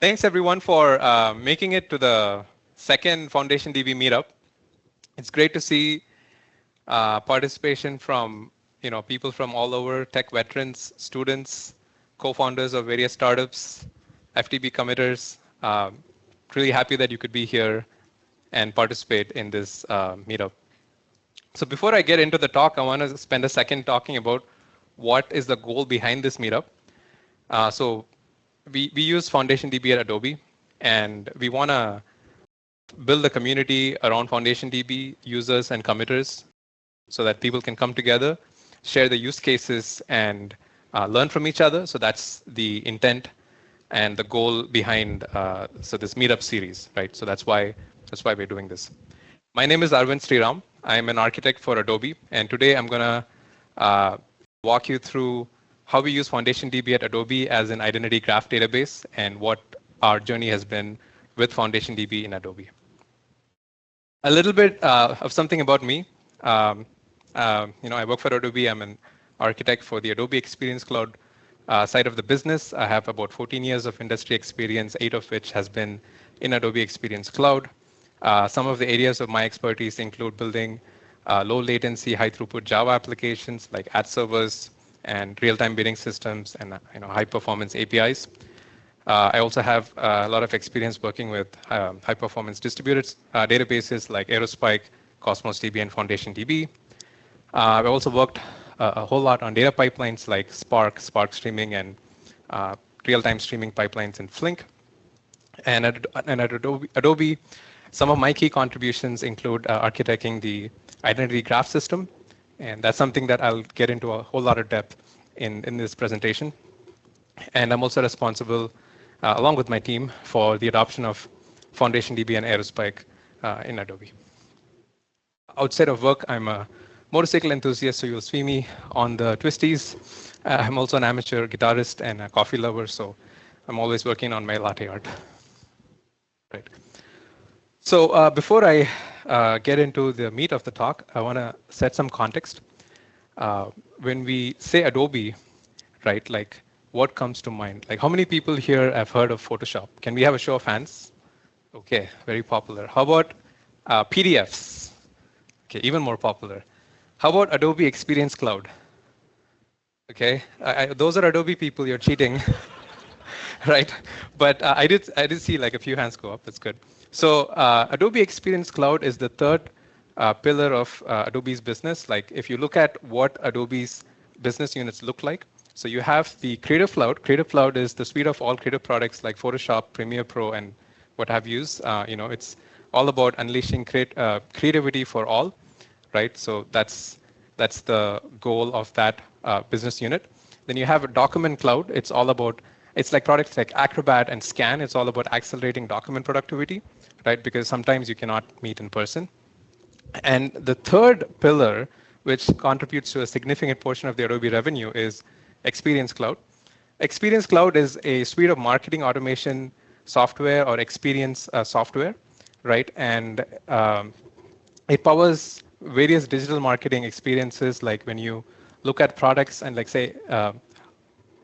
Thanks everyone for making it to the second FoundationDB meetup. It's great to see participation from people from all over, tech veterans, students, co-founders of various startups, FDB committers. Really happy that you could be here and participate in this meetup. So before I get into the talk, I want to spend a second talking about what is the goal behind this meetup. So we use FoundationDB at Adobe, and we want to build a community around FoundationDB users and committers so that people can come together, share the use cases, and learn from each other. So that's the intent and the goal behind this meetup series, right? So that's why we're doing this. My name is Aravind Sriram. I'm an architect for Adobe, and today I'm going to walk you through how we use FoundationDB at Adobe as an identity graph database and what our journey has been with FoundationDB in Adobe. A little bit of something about me. I work for Adobe. I'm an architect for the Adobe Experience Cloud side of the business. I have about 14 years of industry experience, 8 of which has been in Adobe Experience Cloud. Some of the areas of my expertise include building low latency, high throughput Java applications like ad servers and real-time bidding systems and high performance APIs. I also have a lot of experience working with high performance distributed databases like Aerospike, Cosmos DB, and FoundationDB. I've also worked a whole lot on data pipelines like Spark streaming, and real-time streaming pipelines in Flink. And at Adobe, some of my key contributions include architecting the identity graph system, and that's something that I'll get into a whole lot of depth in this presentation. And I'm also responsible, along with my team, for the adoption of FoundationDB and Aerospike in Adobe. Outside of work, I'm a motorcycle enthusiast, so you'll see me on the twisties. I'm also an amateur guitarist and a coffee lover, so I'm always working on my latte art. Right. So before I get into the meat of the talk, I want to set some context. When we say Adobe, right, like what comes to mind? Like how many people here have heard of Photoshop? Can we have a show of hands? Okay, very popular. How about PDFs? Okay, even more popular. How about Adobe Experience Cloud? Okay, those are Adobe people, you're cheating. Right, but I did see like a few hands go up. That's good. So Adobe Experience Cloud is the third pillar of Adobe's business. Like if you look at what Adobe's business units look like, so you have the Creative Cloud. Creative Cloud is the suite of all creative products like Photoshop, Premiere Pro, and what have yous. It's all about unleashing creativity for all, right? So that's the goal of that business unit. Then you have a Document Cloud. It's like products like Acrobat and Scan. It's all about accelerating document productivity, right? Because sometimes you cannot meet in person. And the third pillar, which contributes to a significant portion of the Adobe revenue, is Experience Cloud. Experience Cloud is a suite of marketing automation software or experience software, right? And it powers various digital marketing experiences, like when you look at products and like say,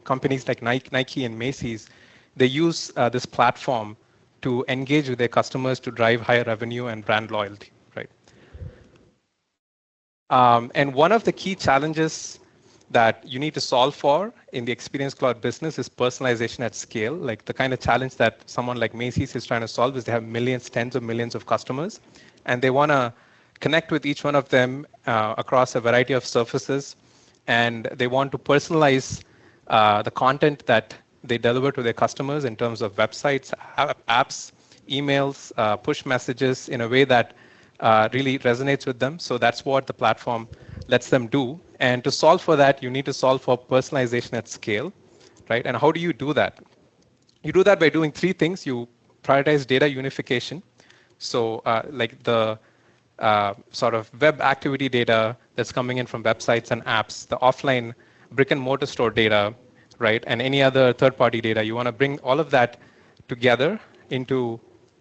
companies like Nike and Macy's, they use this platform to engage with their customers to drive higher revenue and brand loyalty, right? And one of the key challenges that you need to solve for in the Experience Cloud business is personalization at scale. Like the kind of challenge that someone like Macy's is trying to solve is they have millions, tens of millions of customers, and they want to connect with each one of them across a variety of surfaces, and they want to personalize the content that they deliver to their customers in terms of websites, apps, emails, push messages in a way that really resonates with them. So that's what the platform lets them do. And to solve for that, you need to solve for personalization at scale, right? And how do you do that? You do that by doing three things. You prioritize data unification. So like the sort of web activity data that's coming in from websites and apps, the offline brick and mortar store data, right, and any other third-party data. You want to bring all of that together into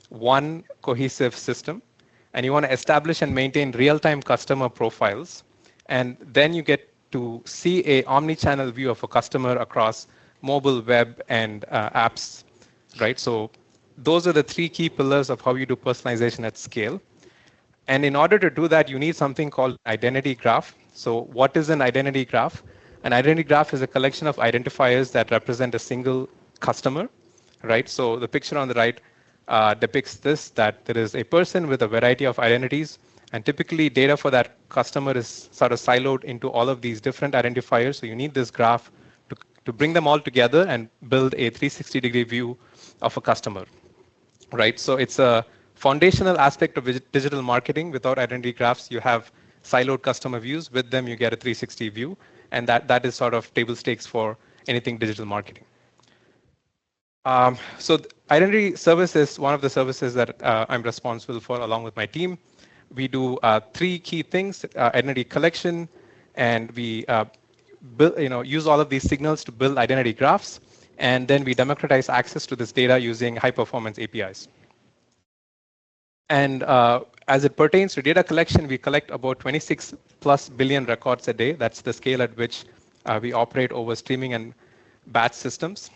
one cohesive system, and you want to establish and maintain real-time customer profiles, and then you get to see a omni-channel view of a customer across mobile, web, and apps right? So those are the three key pillars of how you do personalization at scale. And in order to do that, you need something called identity graph. So what is an identity graph? An identity graph is a collection of identifiers that represent a single customer, right? So the picture on the right depicts this, that there is a person with a variety of identities, and typically data for that customer is sort of siloed into all of these different identifiers. So you need this graph to bring them all together and build a 360-degree view of a customer, right? So it's a foundational aspect of digital marketing. Without identity graphs, you have siloed customer views. With them, you get a 360 view, and that is sort of table stakes for anything digital marketing. So identity service is one of the services that I'm responsible for along with my team. We do three key things: identity collection, and we use all of these signals to build identity graphs, and then we democratize access to this data using high-performance APIs. And as it pertains to data collection, we collect about 26 plus billion records a day. That's the scale at which we operate over streaming and batch systems.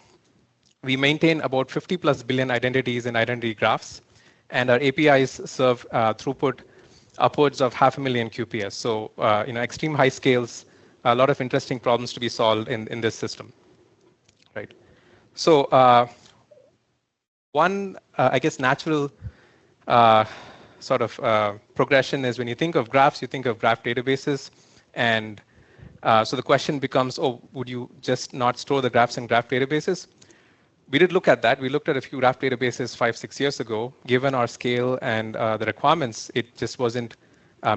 We maintain about 50 plus billion identities in identity graphs, and our APIs serve throughput upwards of 500,000 QPS. So extreme high scales, a lot of interesting problems to be solved in this system, right? So one, I guess, natural sort of progression is when you think of graphs, you think of graph databases. And so the question becomes, oh, would you just not store the graphs in graph databases? We did look at that. We looked at a few graph databases 5-6 years ago. Given our scale and the requirements, it just wasn't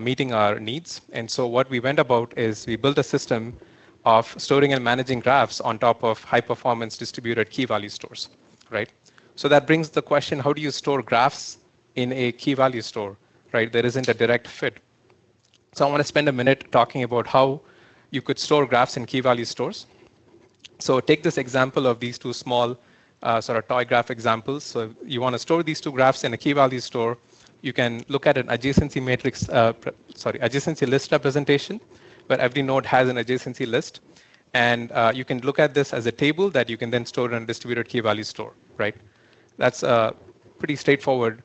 meeting our needs. And so what we went about is we built a system of storing and managing graphs on top of high-performance distributed key value stores, right? So that brings the question, how do you store graphs in a key value store, right? There isn't a direct fit. So I want to spend a minute talking about how you could store graphs in key value stores. So take this example of these two small sort of toy graph examples. So you want to store these two graphs in a key value store. You can look at an adjacency matrix, adjacency list representation, where every node has an adjacency list. And you can look at this as a table that you can then store in a distributed key value store, right? That's a pretty straightforward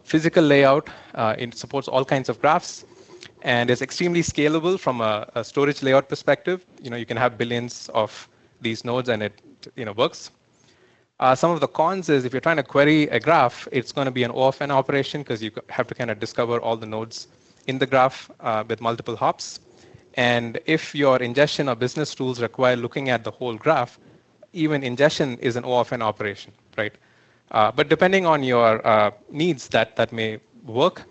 physical layout. It supports all kinds of graphs, and is extremely scalable from a storage layout perspective. You can have billions of these nodes, and it works. Some of the cons is if you're trying to query a graph, it's going to be an O(n) operation because you have to kind of discover all the nodes in the graph with multiple hops. And if your ingestion or business tools require looking at the whole graph, even ingestion is an O(n) operation, right? But depending on your needs, that may work.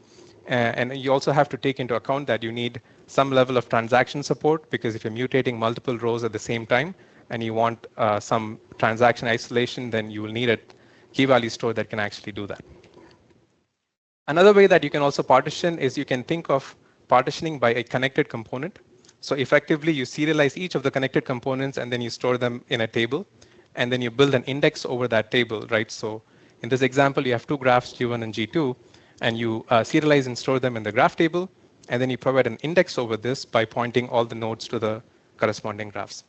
And you also have to take into account that you need some level of transaction support, because if you're mutating multiple rows at the same time and you want some transaction isolation, then you will need a key value store that can actually do that. Another way that you can also partition is you can think of partitioning by a connected component. So effectively, you serialize each of the connected components, and then you store them in a table, and then you build an index over that table, right? So in this example, you have two graphs, G1 and G2, and you serialize and store them in the graph table, and then you provide an index over this by pointing all the nodes to the corresponding graphs.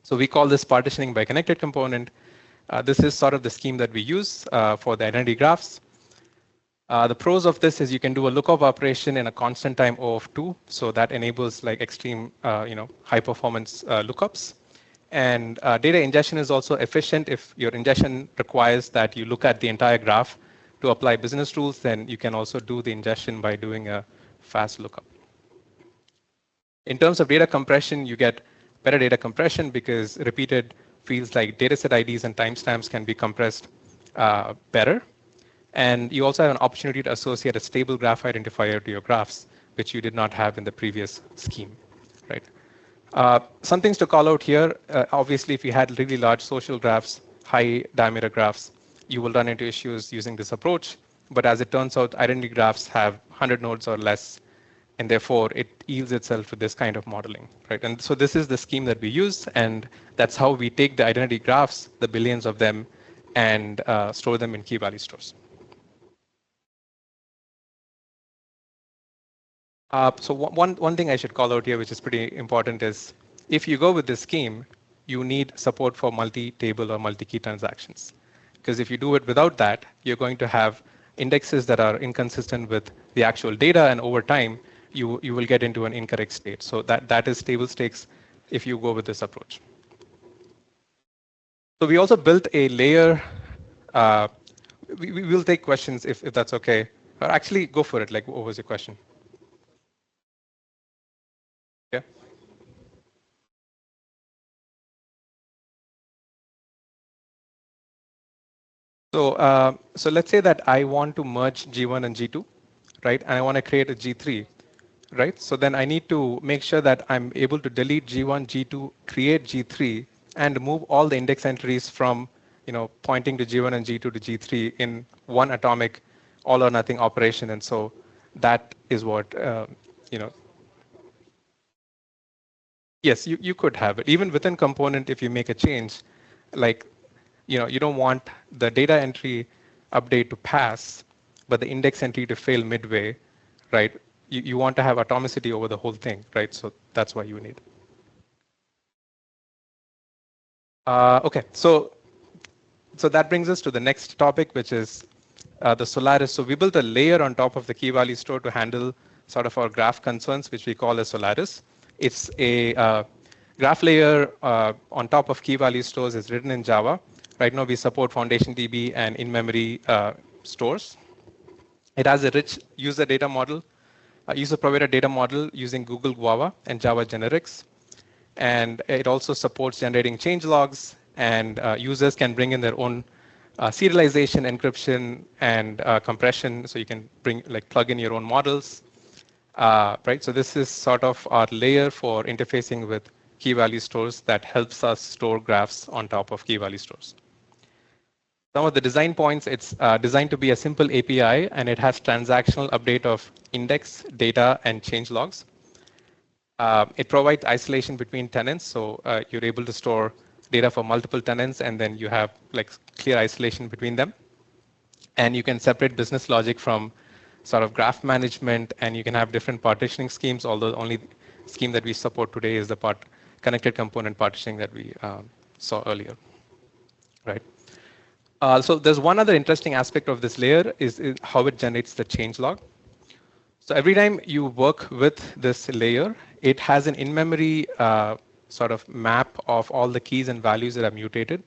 So we call this partitioning by connected component. This is sort of the scheme that we use for the identity graphs. The pros of this is you can do a lookup operation in a constant time O of 2, so that enables like extreme, high performance lookups. And data ingestion is also efficient. If your ingestion requires that you look at the entire graph to apply business rules, then you can also do the ingestion by doing a fast lookup. In terms of data compression, you get better data compression because repeated fields like dataset IDs and timestamps can be compressed better. And you also have an opportunity to associate a stable graph identifier to your graphs, which you did not have in the previous scheme, right? Some things to call out here. Obviously, if you had really large social graphs, high diameter graphs, you will run into issues using this approach. But as it turns out, identity graphs have 100 nodes or less, and therefore it yields itself to this kind of modeling, right? And so this is the scheme that we use, and that's how we take the identity graphs, the billions of them, and store them in key value stores. So one thing I should call out here, which is pretty important, is if you go with this scheme, you need support for multi-table or multi-key transactions. because if you do it without that, you're going to have indexes that are inconsistent with the actual data, and over time, you will get into an incorrect state. So that is table stakes if you go with this approach. So we also built a layer. Uh, we will take questions if that's okay. Or actually, go for it. Like, what was your question? Yeah. So let's say that I want to merge G1 and G2, right? And I want to create a G3, right? So then I need to make sure that I'm able to delete G1, G2, create G3, and move all the index entries from, pointing to G1 and G2 to G3 in one atomic all or nothing operation. And so that is what, you know, yes, you could have it. Even within component, if you make a change, like, you don't want the data entry update to pass, but the index entry to fail midway, right? You want to have atomicity over the whole thing, right? So that's why you need. Okay, so that brings us to the next topic, which is the Solaris. So we built a layer on top of the key value store to handle sort of our graph concerns, which we call as Solaris. It's a graph layer on top of key value stores. Is written in Java. Right now, we support FoundationDB and in-memory stores. It has a rich user data model, user-provided data model using Google Guava and Java generics. And it also supports generating change logs, and users can bring in their own serialization, encryption, and compression. So you can plug in your own models, right? So this is sort of our layer for interfacing with key value stores that helps us store graphs on top of key value stores. Some of the design points, it's designed to be a simple API, and it has transactional update of index, data, and change logs. It provides isolation between tenants, so you're able to store data for multiple tenants, and then you have clear isolation between them. And you can separate business logic from sort of graph management, and you can have different partitioning schemes, although the only scheme that we support today is the connected component partitioning that we saw earlier, right? So there's one other interesting aspect of this layer is how it generates the change log. So every time you work with this layer, it has an in-memory sort of map of all the keys and values that are mutated,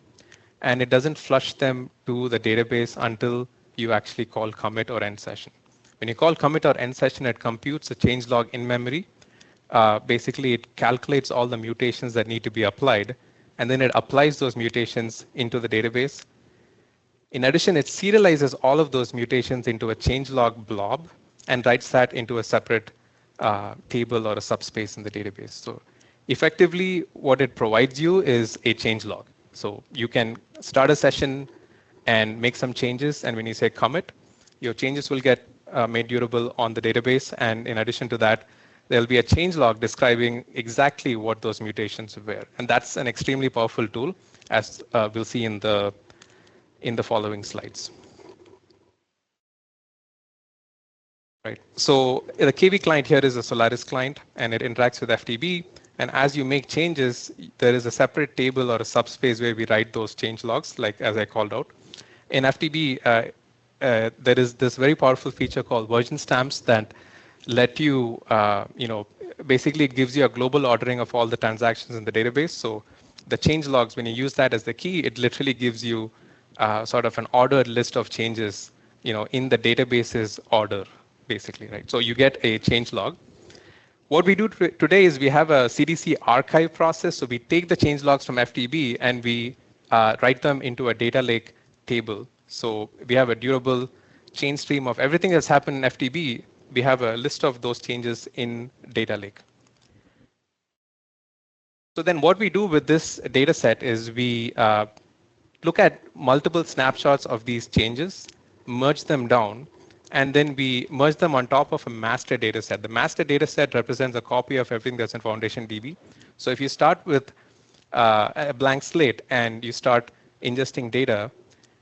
and it doesn't flush them to the database until you actually call commit or end session. When you call commit or end session, it computes a change log in memory. Basically, it calculates all the mutations that need to be applied, and then it applies those mutations into the database. In addition, it serializes all of those mutations into a changelog blob and writes that into a separate table or a subspace in the database. So effectively, what it provides you is a changelog. So you can start a session and make some changes, and when you say commit, your changes will get made durable on the database. And in addition to that, there'll be a changelog describing exactly what those mutations were. And that's an extremely powerful tool, as we'll see in the following slides. Right. So the KV client here is a Solaris client, and it interacts with FDB. And as you make changes, there is a separate table or a subspace where we write those change logs, like as I called out. In FDB, there is this very powerful feature called version stamps that let you, basically it gives you a global ordering of all the transactions in the database. So the change logs, when you use that as the key, it literally gives you sort of an ordered list of changes, in the database's order, basically, right? So you get a change log. What we do today is we have a CDC archive process. So we take the change logs from FDB and we write them into a data lake table. So we have a durable chain stream of everything that's happened in FDB. We have a list of those changes in data lake. So then what we do with this data set is we look at multiple snapshots of these changes, merge them down, and then we merge them on top of a master data set. The master data set represents a copy of everything that's in FoundationDB. So if you start with a blank slate and you start ingesting data,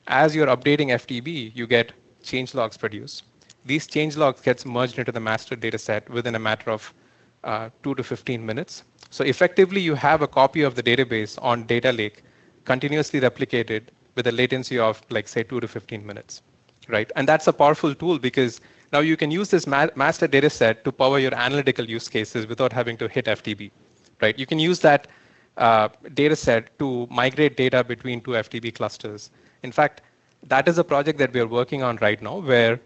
as you're updating FDB, you get change logs produced. These change logs gets merged into the master data set within a matter of 2 to 15 minutes. So effectively, you have a copy of the database on data lake, continuously replicated with a latency of like say 2 to 15 minutes, right? And that's a powerful tool because now you can use this master data set to power your analytical use cases without having to hit FDB, right? You can use that data set to migrate data between two FDB clusters. In fact, that is a project that we are working on right now where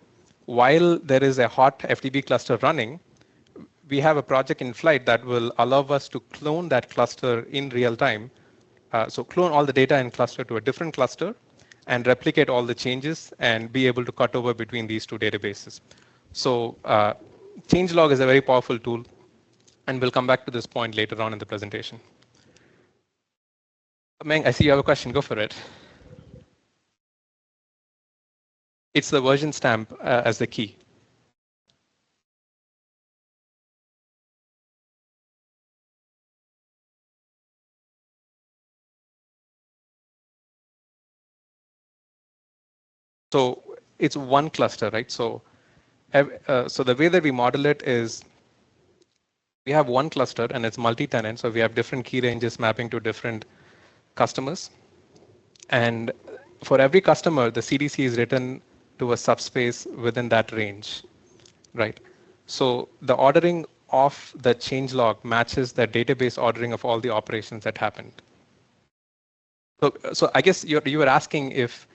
while there is a hot FDB cluster running, we have a project in flight that will allow us to clone that cluster in real time. So clone all the data in cluster to a different cluster and replicate all the changes and be able to cut over between these two databases. So changelog is a very powerful tool, and we'll come back to this point later on in the presentation. Meng, I see you have a question. Go for it. It's the version stamp as the key. So it's one cluster, right? So the way that we model it is we have one cluster and it's multi-tenant. So we have different key ranges mapping to different customers. And for every customer, the CDC is written to a subspace within that range, right? So the ordering of the changelog matches the database ordering of all the operations that happened. So I guess you were asking if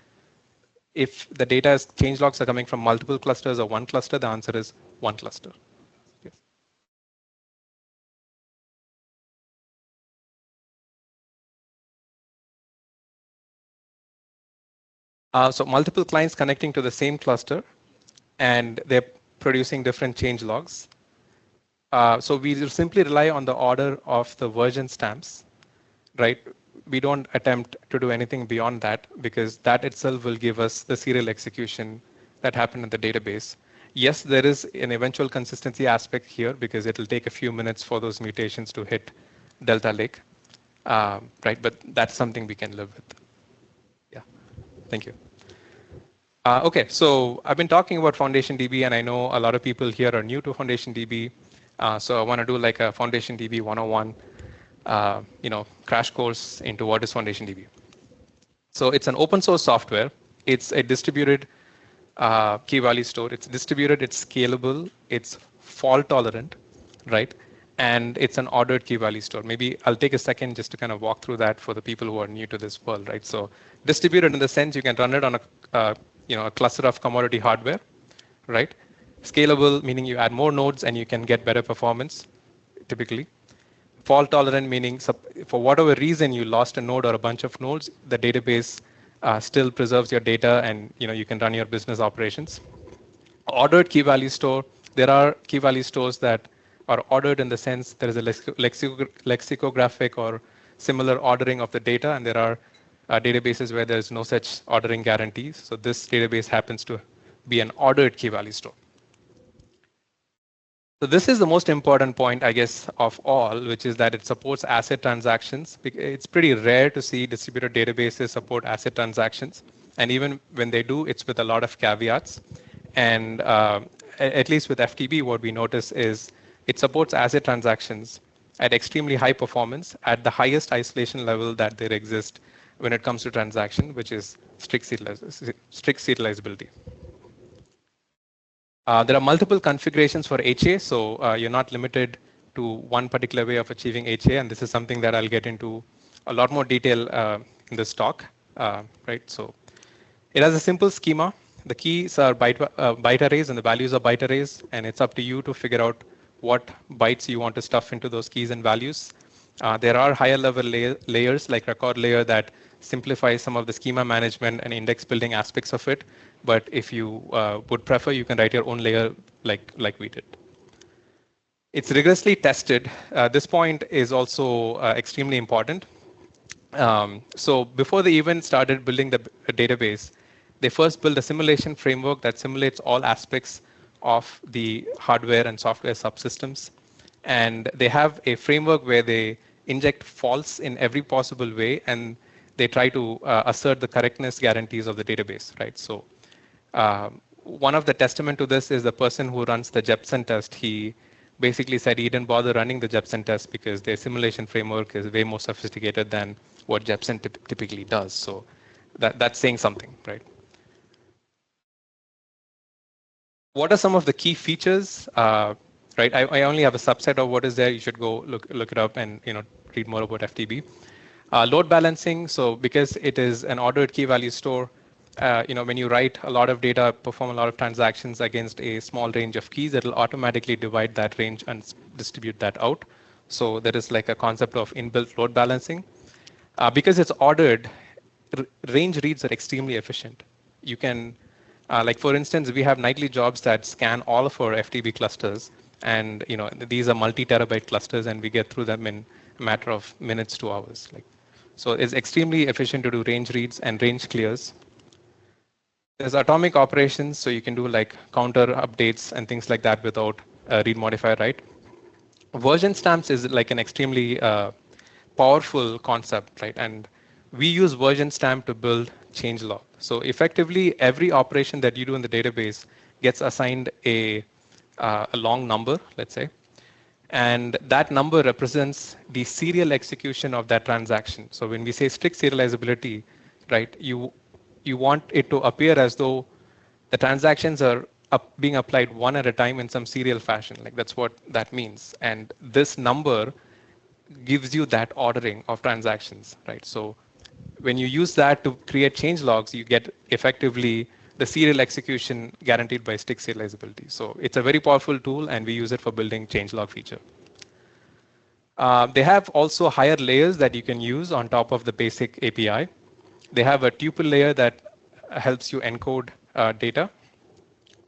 the data is changelogs are coming from multiple clusters or one cluster. The answer is one cluster. Yes. So multiple clients connecting to the same cluster, and they're producing different changelogs. So we will simply rely on the order of the version stamps, right? We don't attempt to do anything beyond that because that itself will give us the serial execution that happened in the database. Yes, there is an eventual consistency aspect here because it will take a few minutes for those mutations to hit Delta Lake, right? But that's something we can live with. Yeah, thank you. Okay, so I've been talking about FoundationDB, and I know a lot of people here are new to FoundationDB. So I want to do like a FoundationDB 101, crash course into what is FoundationDB. So it's an open source software. It's a distributed key value store. It's distributed, it's scalable, it's fault tolerant, right? And it's an ordered key value store. Maybe I'll take a second just to kind of walk through that for the people who are new to this world, right? So distributed in the sense you can run it on a cluster of commodity hardware, right? Scalable, meaning you add more nodes and you can get better performance, typically. Fault tolerant, meaning for whatever reason you lost a node or a bunch of nodes, the database still preserves your data and you can run your business operations. Ordered key value store, there are key value stores that are ordered in the sense there is a lexicographic or similar ordering of the data, and there are databases where there is no such ordering guarantees. So this database happens to be an ordered key value store. So this is the most important point, I guess, of all, which is that it supports ACID transactions. It's pretty rare to see distributed databases support ACID transactions. And even when they do, it's with a lot of caveats. And at least with FDB, what we notice is it supports ACID transactions at extremely high performance at the highest isolation level that there exists when it comes to transaction, which is strict serializability. There are multiple configurations for HA, so you're not limited to one particular way of achieving HA, and this is something that I'll get into a lot more detail in this talk, right? So it has a simple schema. The keys are byte arrays and the values are byte arrays, and it's up to you to figure out what bytes you want to stuff into those keys and values. There are higher level layers like record layer that simplifies some of the schema management and index building aspects of it. But if you would prefer, you can write your own layer like we did. It's rigorously tested. This point is also extremely important. So before they even started building the database, they first built a simulation framework that simulates all aspects of the hardware and software subsystems. And they have a framework where they inject faults in every possible way, and they try to assert the correctness guarantees of the database, right? So one of the testament to this is the person who runs the Jepsen test. He basically said he didn't bother running the Jepsen test because their simulation framework is way more sophisticated than what Jepsen typically does. So that's saying something, right? What are some of the key features? Right, I only have a subset of what is there. You should go look it up and read more about FDB. Load balancing. So because it is an ordered key value store, when you write a lot of data, perform a lot of transactions against a small range of keys, it'll automatically divide that range and distribute that out. So there is like a concept of inbuilt load balancing. Because it's ordered, range reads are extremely efficient. You can, like for instance, we have nightly jobs that scan all of our FTB clusters, and these are multi-terabyte clusters, and we get through them in a matter of minutes to hours. So it's extremely efficient to do range reads and range clears. There's atomic operations, so you can do like counter updates and things like that without read modify write. Version stamps is like an extremely powerful concept, right? And we use version stamp to build changelog. So effectively, every operation that you do in the database gets assigned a long number, let's say, and that number represents the serial execution of that transaction. So when we say strict serializability, right, you want it to appear as though the transactions are being applied one at a time in some serial fashion. Like that's what that means. And this number gives you that ordering of transactions, right? So when you use that to create change logs, you get effectively the serial execution guaranteed by strict serializability. So it's a very powerful tool, and we use it for building changelog feature. They have also higher layers that you can use on top of the basic API. They have a tuple layer that helps you encode data.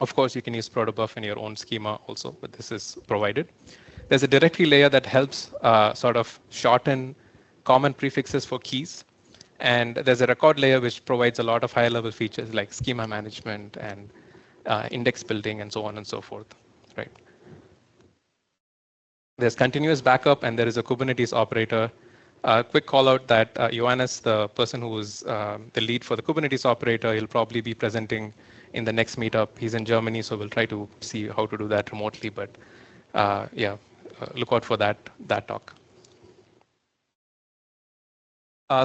Of course, you can use protobuf in your own schema also, but this is provided. There's a directory layer that helps sort of shorten common prefixes for keys. And there's a record layer which provides a lot of higher level features like schema management and index building and so on and so forth, right? There's continuous backup, and there is a Kubernetes operator. Quick call out that Johannes, the person who is the lead for the Kubernetes operator, he'll probably be presenting in the next meetup. He's in Germany, so we'll try to see how to do that remotely. But look out for that talk.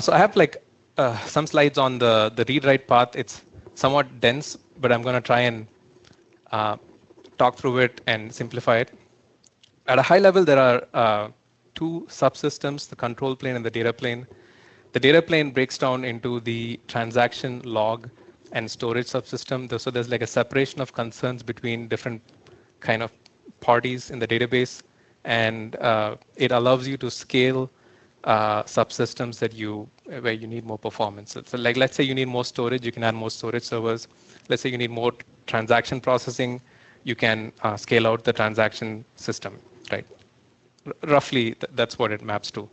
So I have like some slides on the read-write path. It's somewhat dense, but I'm going to try and talk through it and simplify it. At a high level, there are two subsystems, the control plane and the data plane. The data plane breaks down into the transaction, log, and storage subsystem. So there's like a separation of concerns between different kind of parties in the database, and it allows you to scale subsystems where you need more performance. So like, let's say you need more storage, you can add more storage servers. Let's say you need more transaction processing, you can scale out the transaction system, right? Roughly, that's what it maps to.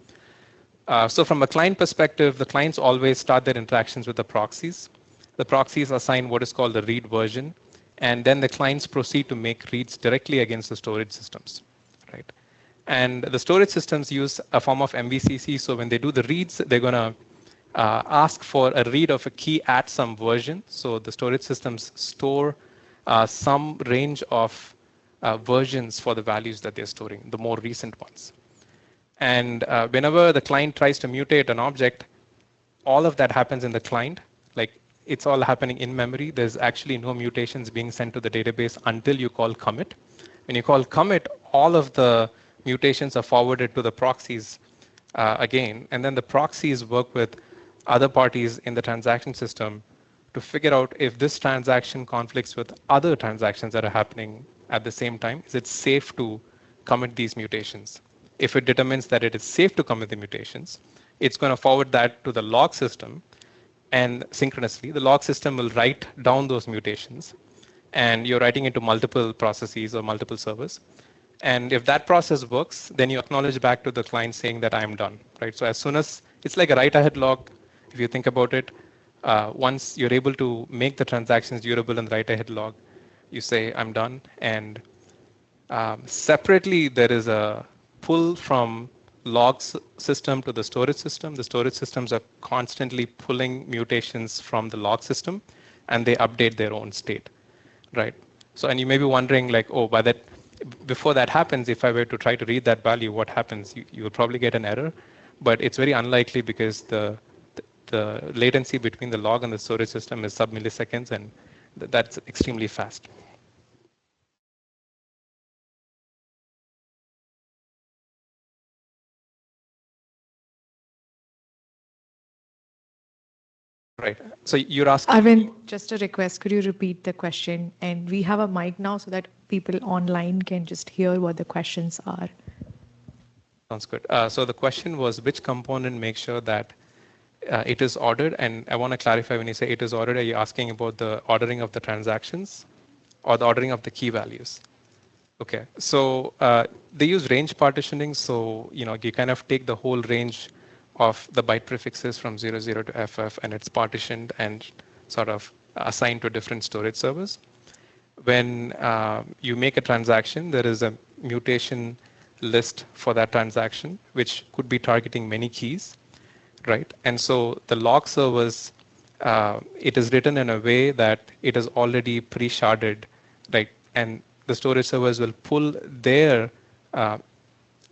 So from a client perspective, the clients always start their interactions with the proxies. The proxies assign what is called the read version, and then the clients proceed to make reads directly against the storage systems, right? And the storage systems use a form of MVCC. So when they do the reads, they're going to ask for a read of a key at some version. So the storage systems store some range of versions for the values that they're storing, the more recent ones. And whenever the client tries to mutate an object, all of that happens in the client. Like it's all happening in memory. There's actually no mutations being sent to the database until you call commit. When you call commit, all of the mutations are forwarded to the proxies again, and then the proxies work with other parties in the transaction system to figure out if this transaction conflicts with other transactions that are happening at the same time. Is it safe to commit these mutations? If it determines that it is safe to commit the mutations, it's going to forward that to the log system, and synchronously, the log system will write down those mutations, and you're writing into multiple processes or multiple servers. And if that process works, then you acknowledge back to the client saying that I'm done, right? So as soon as it's like a write-ahead log, if you think about it, once you're able to make the transactions durable in the write-ahead log, you say I'm done. And separately, there is a pull from logs system to the storage system. The storage systems are constantly pulling mutations from the log system, and they update their own state, right? So, and you may be wondering like, oh, before that happens, if I were to try to read that value, what happens? You will probably get an error, but it's very unlikely because the the latency between the log and the storage system is sub-milliseconds, and that's extremely fast. Right. So you're asking. Aravind, just a request. Could you repeat the question? And we have a mic now so that people online can just hear what the questions are. Sounds good. So the question was, which component makes sure that it is ordered? And I want to clarify, when you say it is ordered, are you asking about the ordering of the transactions or the ordering of the key values? Okay. So they use range partitioning. So you kind of take the whole range of the byte prefixes from 00 to FF, and it's partitioned and sort of assigned to different storage servers. When you make a transaction, there is a mutation list for that transaction, which could be targeting many keys, right? And so the log servers, it is written in a way that it is already pre-sharded, right? And the storage servers will pull their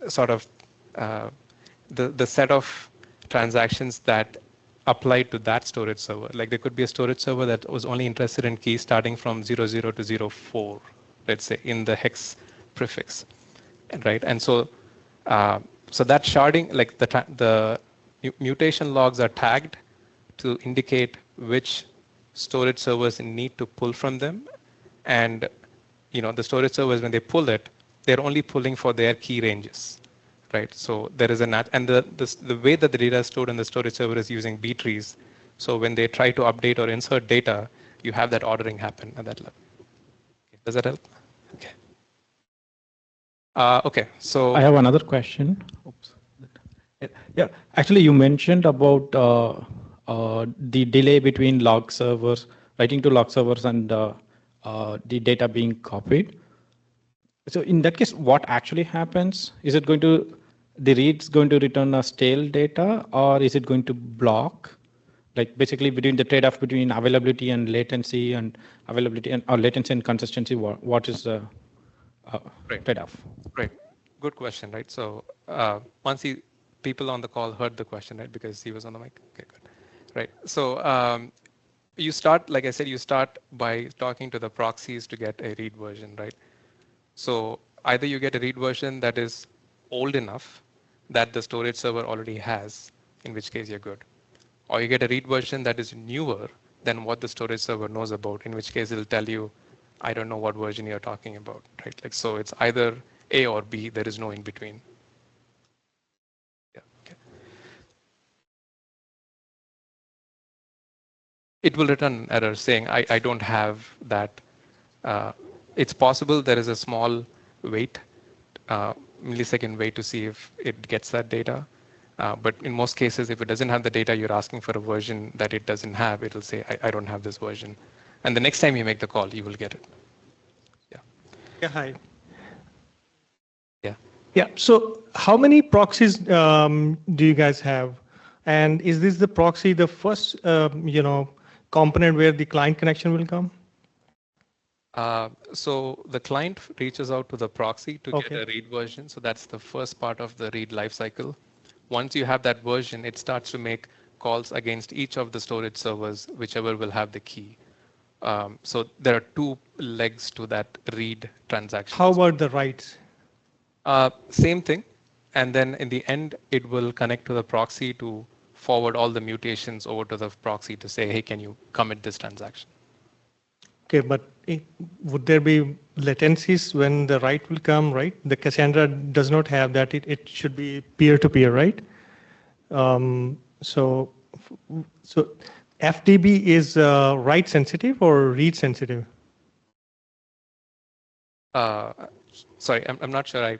sort of the set of transactions that apply to that storage server. Like there could be a storage server that was only interested in keys starting from 00 to 04, let's say, in the hex prefix, right? And so so that sharding, like the mutation logs are tagged to indicate which storage servers need to pull from them. And the storage servers, when they pull it, they're only pulling for their key ranges. Right, so there is and the way that the data is stored in the storage server is using B trees. So when they try to update or insert data, you have that ordering happen at that level. Okay. Does that help? Okay. Okay. So I have another question. Oops. Yeah, actually, you mentioned about the delay between log servers, writing to log servers, and the data being copied. So in that case, what actually happens? Is it going to the read's going to return a stale data, or is it going to block? Like basically between the trade-off between availability and latency, and availability and or latency and consistency, what is the trade-off? Right. Good question, right? So once people on the call heard the question, right, because he was on the mic. Okay, good. Right. So you start, like I said, you start by talking to the proxies to get a read version, right? So either you get a read version that is old enough that the storage server already has, in which case you're good. Or you get a read version that is newer than what the storage server knows about, in which case it'll tell you, I don't know what version you're talking about, right? Like, so it's either A or B, there is no in between. Yeah, okay. It will return error saying, I don't have that. It's possible there is a small wait, millisecond wait to see if it gets that data. But in most cases, if it doesn't have the data, you're asking for a version that it doesn't have, it'll say, I don't have this version. And the next time you make the call, you will get it. Yeah. Yeah, hi. Yeah. Yeah, so how many proxies do you guys have? And is this the proxy, the first, component where the client connection will come? So the client reaches out to the proxy to get a read version. So that's the first part of the read lifecycle. Once you have that version, it starts to make calls against each of the storage servers, whichever will have the key. So there are two legs to that read transaction. How about the writes? Same thing. And then in the end, it will connect to the proxy to forward all the mutations over to the proxy to say, hey, can you commit this transaction? Okay, but would there be latencies when the write will come, right? The Cassandra does not have that. It should be peer-to-peer, right? So FDB is write sensitive or read sensitive? Sorry, I'm not sure I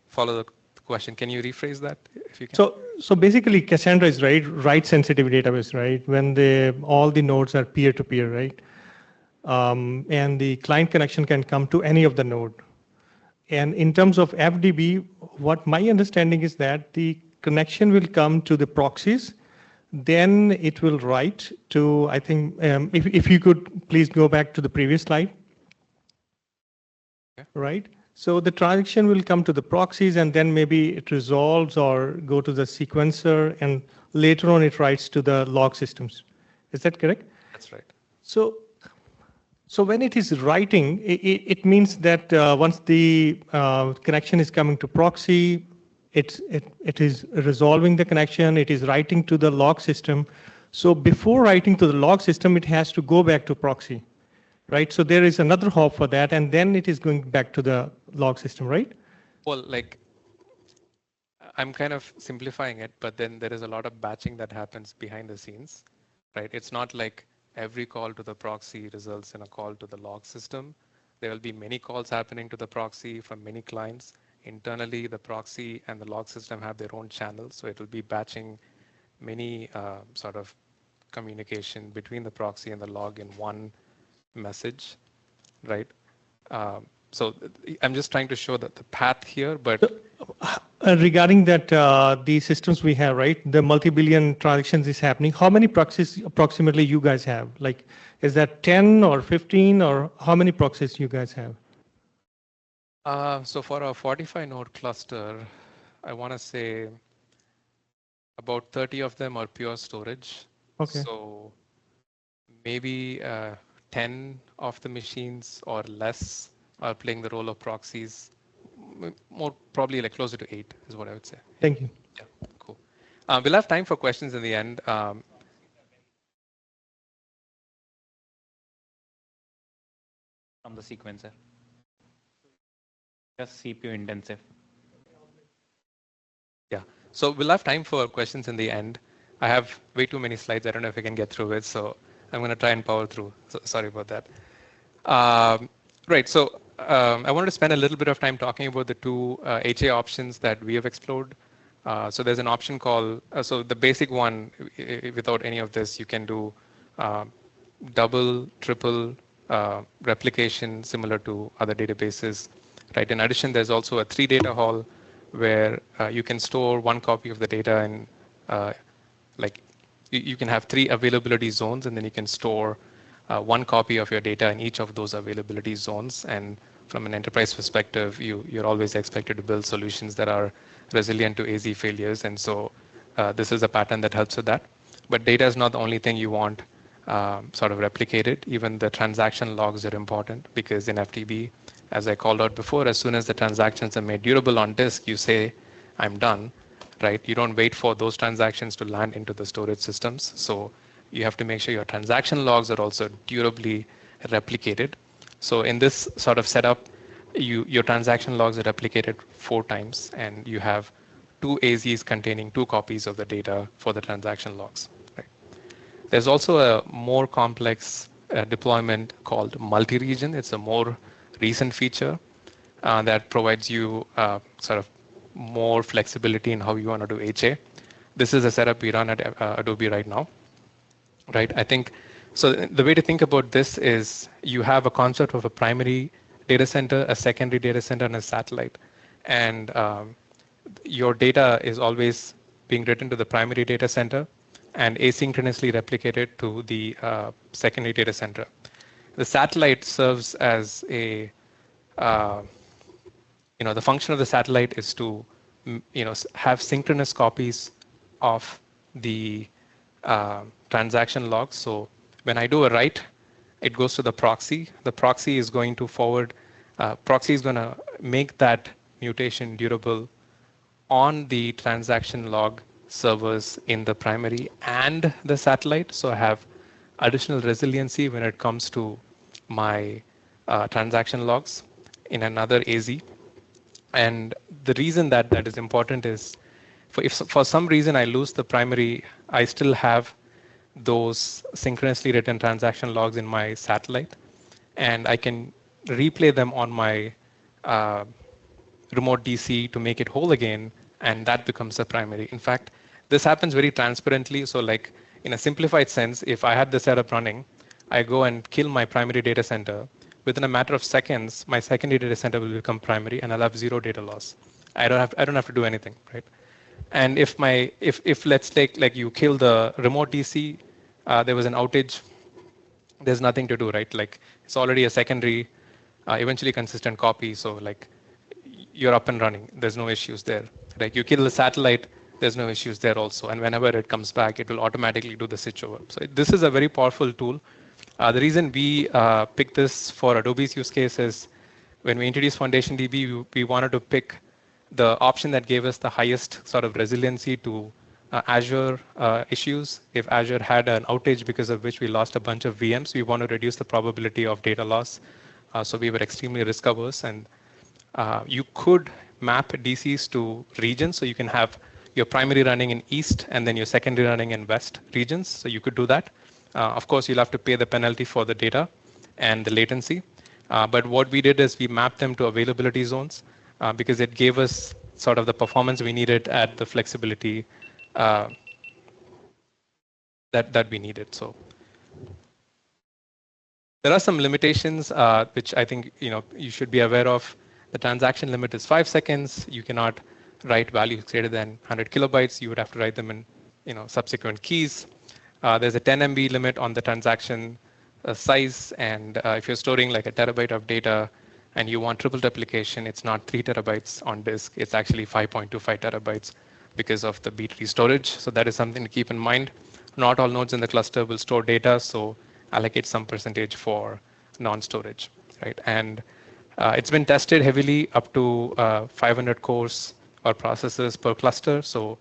follow the question. Can you rephrase that if you can? So basically, Cassandra is write sensitive database, right? When all the nodes are peer-to-peer, right? And the client connection can come to any of the node. And in terms of FDB, what my understanding is that the connection will come to the proxies, then it will write to, I think, if you could please go back to the previous slide, right? So the transaction will come to the proxies, and then maybe it resolves or go to the sequencer, and later on it writes to the log systems. Is that correct? That's right. So, so when it is writing, it means that once the connection is coming to proxy, it is resolving the connection, it is writing to the log system. So before writing to the log system, it has to go back to proxy, right? So there is another hop for that, and then it is going back to the log system, right? Well, like, I'm kind of simplifying it, but then there is a lot of batching that happens behind the scenes, right? It's not like every call to the proxy results in a call to the log system. There will be many calls happening to the proxy from many clients. Internally, the proxy and the log system have their own channels, so it will be batching many sort of communication between the proxy and the log in one message, right? So I'm just trying to show that the path here, but regarding that, the systems we have, right? The multi-billion transactions is happening. How many proxies approximately you guys have? Like, is that 10 or 15, or how many proxies you guys have? So for a 45 node cluster, I want to say about 30 of them are pure storage. Okay. So maybe 10 of the machines or less are playing the role of proxies. More probably like closer to 8 is what I would say. Thank you. Yeah, cool. We'll have time for questions in the end. From the sequencer. Just CPU intensive. Yeah, so we'll have time for questions in the end. I have way too many slides. I don't know if I can get through it, so I'm going to try and power through. So sorry about that. Right, so I wanted to spend a little bit of time talking about the two HA options that we have explored. So there's an option called, so the basic one, without any of this, you can do double, triple replication similar to other databases. Right. In addition, there's also a 3 data hall where you can store 1 copy of the data, and like you can have 3 availability zones, and then you can store 1 copy of your data in each of those availability zones. And from an enterprise perspective, you're always expected to build solutions that are resilient to AZ failures. And so this is a pattern that helps with that. But data is not the only thing you want sort of replicated. Even the transaction logs are important, because in FDB, as I called out before, as soon as the transactions are made durable on disk, you say, I'm done, right? You don't wait for those transactions to land into the storage systems. So you have to make sure your transaction logs are also durably replicated. So in this sort of setup, your transaction logs are replicated 4 times, and you have 2 AZs containing 2 copies of the data for the transaction logs. Right? There's also a more complex deployment called multi-region. It's a more recent feature that provides you sort of more flexibility in how you want to do HA. This is a setup we run at Adobe right now. Right? I think so. The way to think about this is you have a concept of a primary data center, a secondary data center, and a satellite. And your data is always being written to the primary data center and asynchronously replicated to the secondary data center. The satellite serves as a, the function of the satellite is to, have synchronous copies of the transaction logs. So when I do a write, it goes to the proxy. The proxy is going to forward, proxy is going to make that mutation durable on the transaction log servers in the primary and the satellite. So I have additional resiliency when it comes to my transaction logs in another AZ. And the reason that that is important is if for some reason I lose the primary, I still have those synchronously written transaction logs in my satellite, and I can replay them on my remote DC to make it whole again, and that becomes the primary. In fact, this happens very transparently. So like in a simplified sense, if I had the setup running, I go and kill my primary data center. Within a matter of seconds, my secondary data center will become primary, and I'll have 0 data loss. I don't have to do anything, right? And if let's take, like, you kill the remote DC, there was an outage, there's nothing to do, right? Like, it's already a secondary, eventually consistent copy. So like you're up and running. There's no issues there. Like you kill the satellite, there's no issues there also. And whenever it comes back, it will automatically do the switch over. So this is a very powerful tool. The reason we picked this for Adobe's use case is when we introduced FoundationDB, we wanted to pick the option that gave us the highest sort of resiliency to Azure issues. If Azure had an outage because of which we lost a bunch of VMs, we want to reduce the probability of data loss. So we were extremely risk averse, and you could map DCs to regions. So you can have your primary running in East and then your secondary running in West regions. So you could do that. Of course, you'll have to pay the penalty for the data and the latency. But what we did is we mapped them to availability zones because it gave us sort of the performance we needed at the flexibility that we needed. So there are some limitations which I think you should be aware of. The transaction limit is 5 seconds. You cannot write values greater than 100 kilobytes. You would have to write them in subsequent keys. There's a 10 MB limit on the transaction size, and if you're storing like a terabyte of data and you want triple replication, it's not 3 terabytes on disk. It's actually 5.25 terabytes because of the B-tree storage. So that is something to keep in mind. Not all nodes in the cluster will store data, so allocate some percentage for non-storage, right? And it's been tested heavily up to 500 cores or processors per cluster. So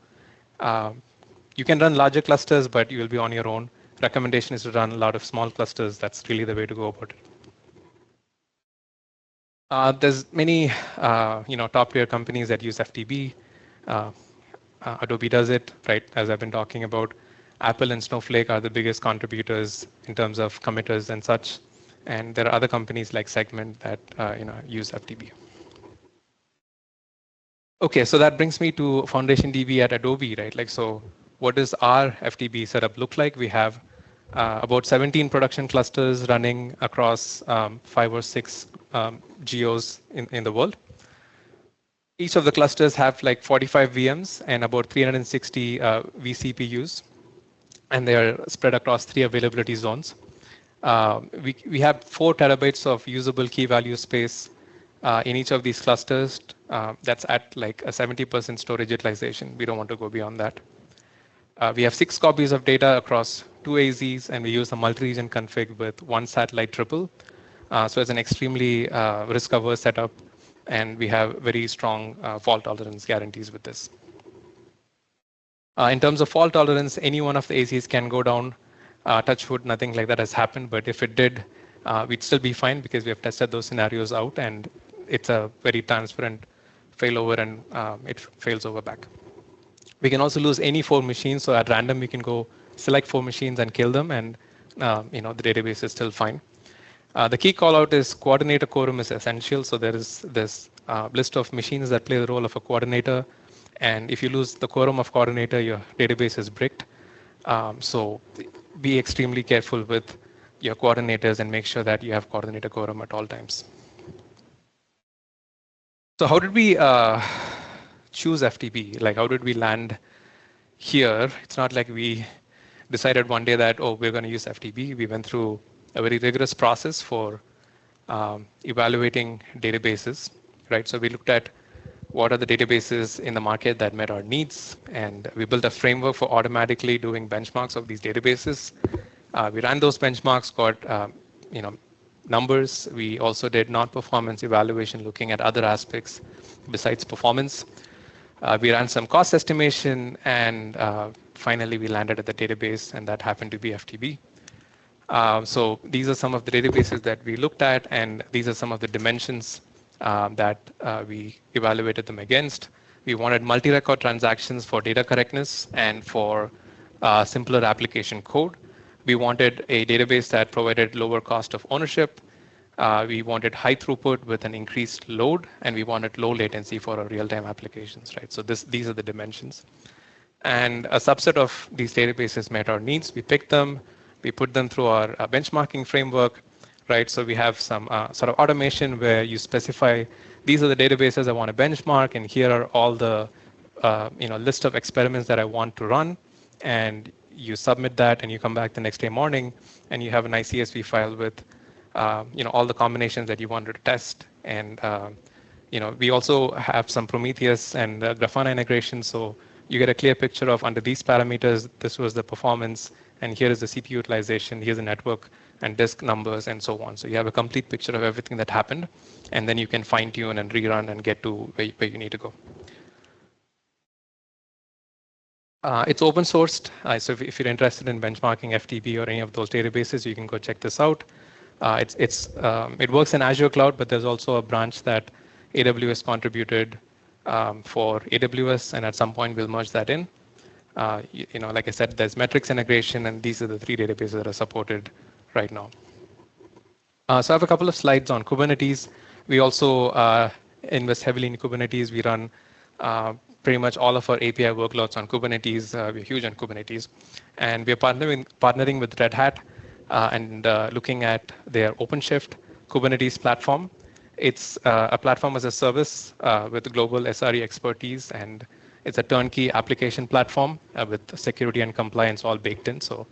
you can run larger clusters, but you will be on your own. Recommendation is to run a lot of small clusters. That's really the way to go about it. There's many top tier companies that use FDB. Adobe does it, right? As I've been talking about, Apple and Snowflake are the biggest contributors in terms of committers and such. And there are other companies like Segment that use FDB. Okay, so that brings me to FoundationDB at Adobe, right? Like, so what does our FDB setup look like? We have about 17 production clusters running across 5 or 6 geos in the world. Each of the clusters have like 45 VMs and about 360 vCPUs, and they are spread across 3 availability zones. We have 4 terabytes of usable key value space in each of these clusters. That's at like a 70% storage utilization. We don't want to go beyond that. We have 6 copies of data across 2 AZs, and we use a multi-region config with 1 satellite triple. So it's an extremely risk-averse setup, and we have very strong fault tolerance guarantees with this. In terms of fault tolerance, any one of the AZs can go down. Touch wood, nothing like that has happened, but if it did, we'd still be fine because we have tested those scenarios out, and it's a very transparent failover, and it fails over back. We can also lose any 4 machines, so at random we can go select 4 machines and kill them, and the database is still fine. The key callout is coordinator quorum is essential, so there is this list of machines that play the role of a coordinator, and if you lose the quorum of coordinator, your database is bricked. So be extremely careful with your coordinators and make sure that you have coordinator quorum at all times. So how did we choose FDB? Like, how did we land here? It's not like we decided one day that, oh, we're going to use FDB. We went through a very rigorous process for evaluating databases, right? So we looked at what are the databases in the market that met our needs, and we built a framework for automatically doing benchmarks of these databases. We ran those benchmarks, got numbers. We also did non-performance evaluation, looking at other aspects besides performance. We ran some cost estimation, and finally we landed at the database, and that happened to be FDB. So these are some of the databases that we looked at, and these are some of the dimensions that we evaluated them against. We wanted multi-record transactions for data correctness and for simpler application code. We wanted a database that provided lower cost of ownership. We wanted high throughput with an increased load, and we wanted low latency for our real-time applications, right? So these are the dimensions. And a subset of these databases met our needs. We picked them, we put them through our benchmarking framework, right? So we have some sort of automation where you specify, these are the databases I want to benchmark, and here are all the list of experiments that I want to run. And you submit that, and you come back the next day morning, and you have a nice CSV file with all the combinations that you wanted to test, and We also have some Prometheus and Grafana integration, so you get a clear picture of under these parameters, this was the performance, and here is the CPU utilization, here's the network and disk numbers, and so on. So you have a complete picture of everything that happened, and then you can fine tune and rerun and get to where you need to go. It's open sourced, so if you're interested in benchmarking FDB or any of those databases, you can go check this out. It works in Azure Cloud, but there's also a branch that AWS contributed for AWS, and at some point we'll merge that in. Like I said, there's metrics integration, and these are the 3 databases that are supported right now. So I have a couple of slides on Kubernetes. We also invest heavily in Kubernetes. We run pretty much all of our API workloads on Kubernetes. We're huge on Kubernetes. And we're partnering with Red Hat and looking at their OpenShift Kubernetes platform. It's a platform as a service with global SRE expertise, and it's a turnkey application platform with security and compliance all baked in. So,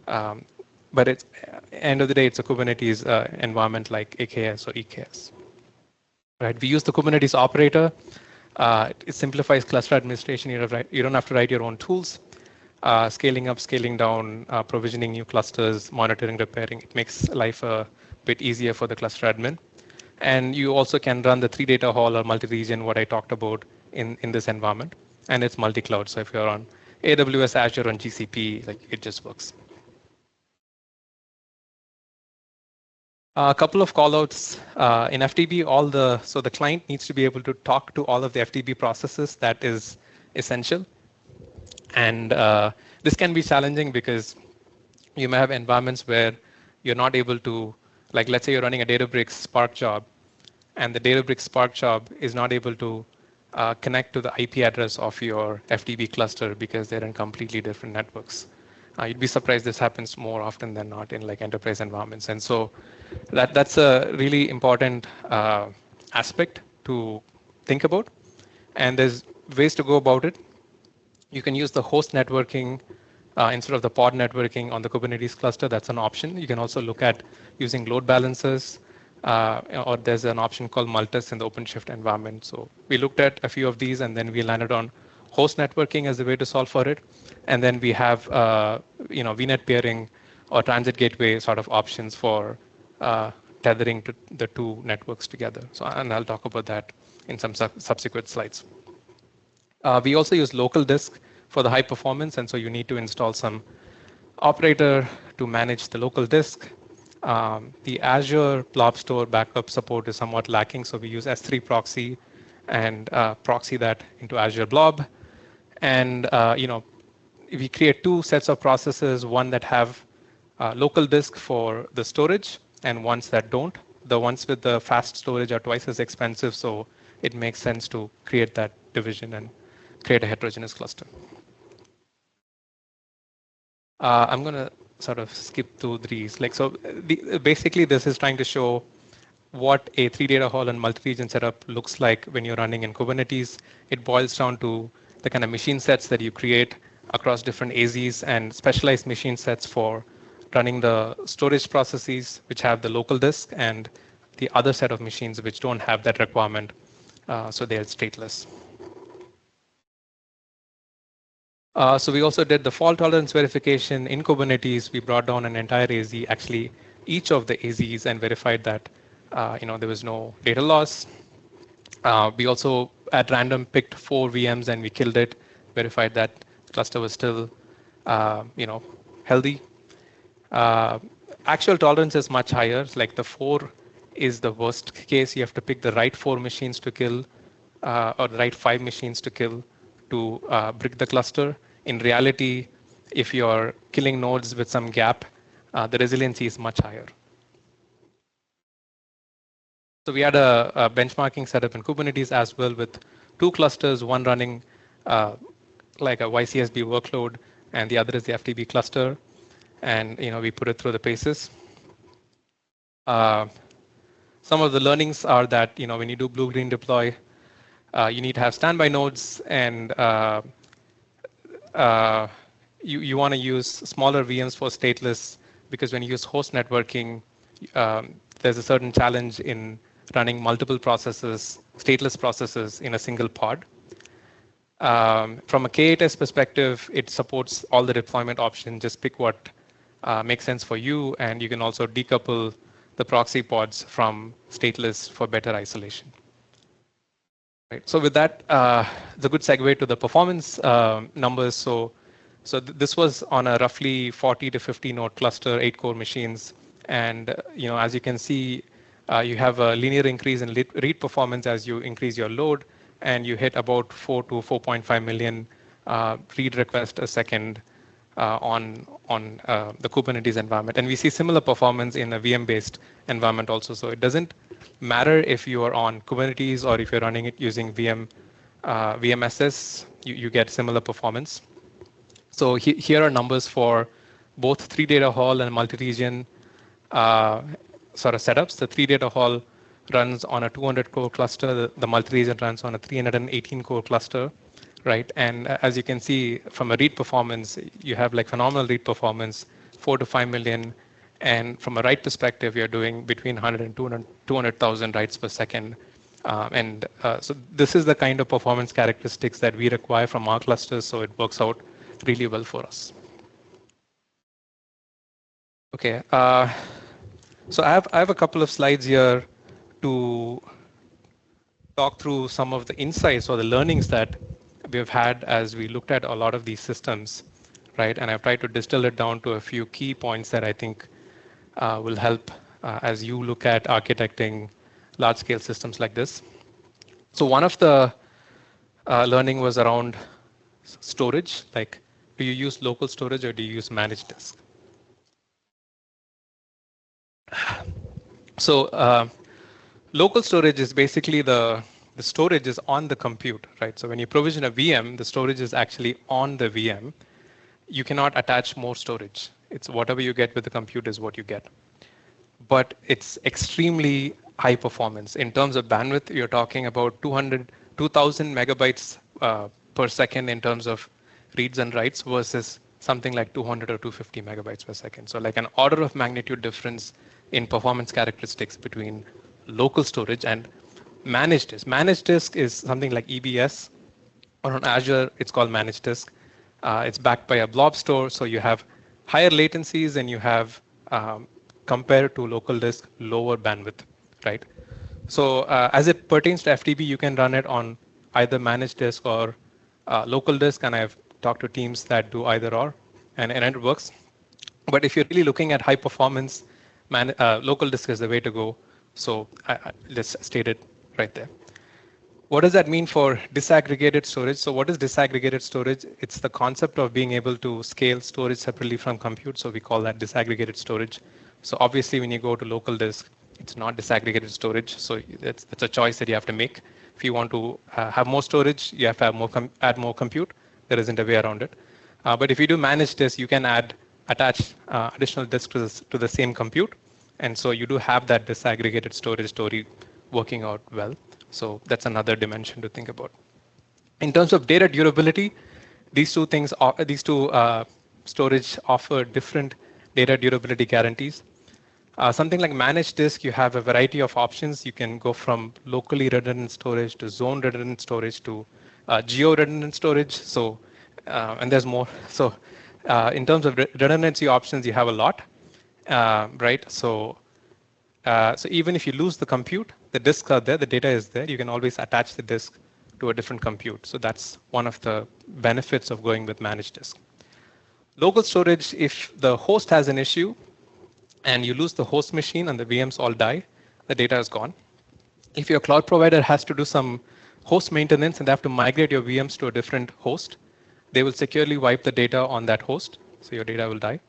but it's end of the day, it's a Kubernetes environment like AKS or EKS. Right? We use the Kubernetes operator. It simplifies cluster administration. You don't have to write your own tools. Scaling up, scaling down, provisioning new clusters, monitoring, repairing. It makes life a bit easier for the cluster admin. And you also can run the 3 data hall or multi-region, what I talked about in this environment. And it's multi-cloud. So if you're on AWS, Azure, and GCP, like it just works. A couple of callouts in FDB. So the client needs to be able to talk to all of the FDB processes. That is essential. And this can be challenging because you may have environments where you're not able to, like let's say you're running a Databricks Spark job, and the Databricks Spark job is not able to connect to the IP address of your FDB cluster because they're in completely different networks. You'd be surprised this happens more often than not in like enterprise environments. And so that's a really important aspect to think about. And there's ways to go about it. You can use the host networking instead of the pod networking on the Kubernetes cluster. That's an option. You can also look at using load balancers, or there's an option called Multis in the OpenShift environment. So we looked at a few of these, and then we landed on host networking as a way to solve for it. And then we have VNet peering or transit gateway sort of options for tethering to the 2 networks together. So, and I'll talk about that in some subsequent slides. We also use local disk for the high performance, and so you need to install some operator to manage the local disk. The Azure Blob Store backup support is somewhat lacking, so we use S3 proxy and proxy that into Azure Blob. And if we create 2 sets of processes, one that have local disk for the storage and ones that don't. The ones with the fast storage are twice as expensive, so it makes sense to create that division and create a heterogeneous cluster. I'm going to sort of skip through these. Basically, this is trying to show what a 3 data hall and multi-region setup looks like when you're running in Kubernetes. It boils down to the kind of machine sets that you create across different AZs and specialized machine sets for running the storage processes, which have the local disk, and the other set of machines which don't have that requirement, so they're stateless. So we also did the fault tolerance verification in Kubernetes. We brought down an entire AZ, actually each of the AZs, and verified that there was no data loss. We also at random picked 4 VMs and we killed it, verified that the cluster was still healthy. Actual tolerance is much higher. Like the 4 is the worst case. You have to pick the right 4 machines to kill, or the right 5 machines to kill to brick the cluster. In reality, if you're killing nodes with some gap, the resiliency is much higher. So we had a benchmarking setup in Kubernetes as well with 2 clusters, one running like a YCSB workload, and the other is the FDB cluster. And we put it through the paces. Some of the learnings are that when you do blue-green deploy, you need to have standby nodes, and you want to use smaller VMs for stateless, because when you use host networking, there's a certain challenge in running multiple processes, stateless processes in a single pod. From a K8s perspective, it supports all the deployment options. Just pick what makes sense for you, and you can also decouple the proxy pods from stateless for better isolation. Right. So with that, it's a good segue to the performance numbers. So this was on a roughly 40 to 50 node cluster, 8-core machines, and as you can see, you have a linear increase in read performance as you increase your load, and you hit about 4 to 4.5 million read requests a second on the Kubernetes environment. And we see similar performance in a VM-based environment also. So it doesn't matter if you are on Kubernetes or if you're running it using VMSS, you get similar performance. So here are numbers for both 3 data hall and multi-region sort of setups. The 3 data hall runs on a 200-core cluster. The multi-region runs on a 318-core cluster, right? And as you can see from a read performance, you have like phenomenal read performance, 4 to 5 million. And from a write perspective, you're doing between 100 and 200,000 writes per second. So this is the kind of performance characteristics that we require from our clusters. So it works out really well for us. Okay. So I have a couple of slides here to talk through some of the insights or the learnings that we've had as we looked at a lot of these systems, right? And I've tried to distill it down to a few key points that I think will help as you look at architecting large-scale systems like this. So one of the learning was around storage. Like, do you use local storage or do you use managed disk? So local storage is basically the storage is on the compute, right? So when you provision a VM, the storage is actually on the VM. You cannot attach more storage. It's whatever you get with the compute is what you get. But it's extremely high performance. In terms of bandwidth, you're talking about 2,000 megabytes per second in terms of reads and writes versus something like 200 or 250 megabytes per second. So like an order of magnitude difference in performance characteristics between local storage and managed disk. Managed disk is something like EBS, or on Azure, it's called managed disk. It's backed by a blob store, so you have higher latencies and you have, compared to local disk, lower bandwidth, right? So as it pertains to FDB, you can run it on either managed disk or local disk, and I've talked to teams that do either or, and it works. But if you're really looking at high performance, local disk is the way to go. So let's state it right there. What does that mean for disaggregated storage? So what is disaggregated storage? It's the concept of being able to scale storage separately from compute. So we call that disaggregated storage. So obviously, when you go to local disk, it's not disaggregated storage. So it's a choice that you have to make. If you want to have more storage, you have to have add more compute. There isn't a way around it. But if you do manage this, you can attach additional disks to the same compute. And so you do have that disaggregated storage story working out well. So that's another dimension to think about. In terms of data durability, these two storage offer different data durability guarantees. Something like managed disk, you have a variety of options. You can go from locally redundant storage to zone redundant storage to geo redundant storage. So, and there's more. So, in terms of redundancy options, you have a lot, right? So even if you lose the compute, the disks are there, the data is there. You can always attach the disk to a different compute. So that's one of the benefits of going with managed disk. Local storage, if the host has an issue and you lose the host machine and the VMs all die, the data is gone. If your cloud provider has to do some host maintenance and they have to migrate your VMs to a different host, they will securely wipe the data on that host, so your data will die.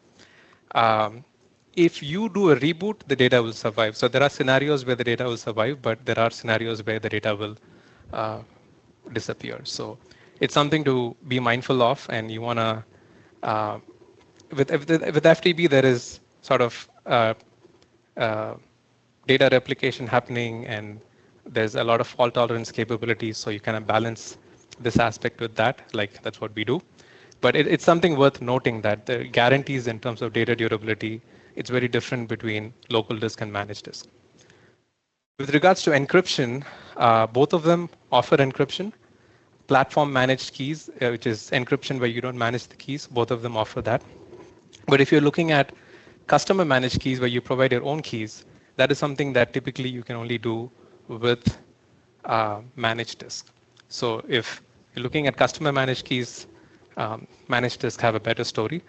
If you do a reboot, the data will survive. So there are scenarios where the data will survive, but there are scenarios where the data will disappear. So it's something to be mindful of, and you want to, with FDB, there is sort of data replication happening, and there's a lot of fault tolerance capabilities, so you kind of balance this aspect with that, like that's what we do. But it's something worth noting that the guarantees in terms of data durability, it's very different between local disk and managed disk. With regards to encryption, both of them offer encryption. Platform managed keys, which is encryption where you don't manage the keys, both of them offer that. But if you're looking at customer managed keys where you provide your own keys, that is something that typically you can only do with managed disk. So if you're looking at customer managed keys, managed disk have a better story.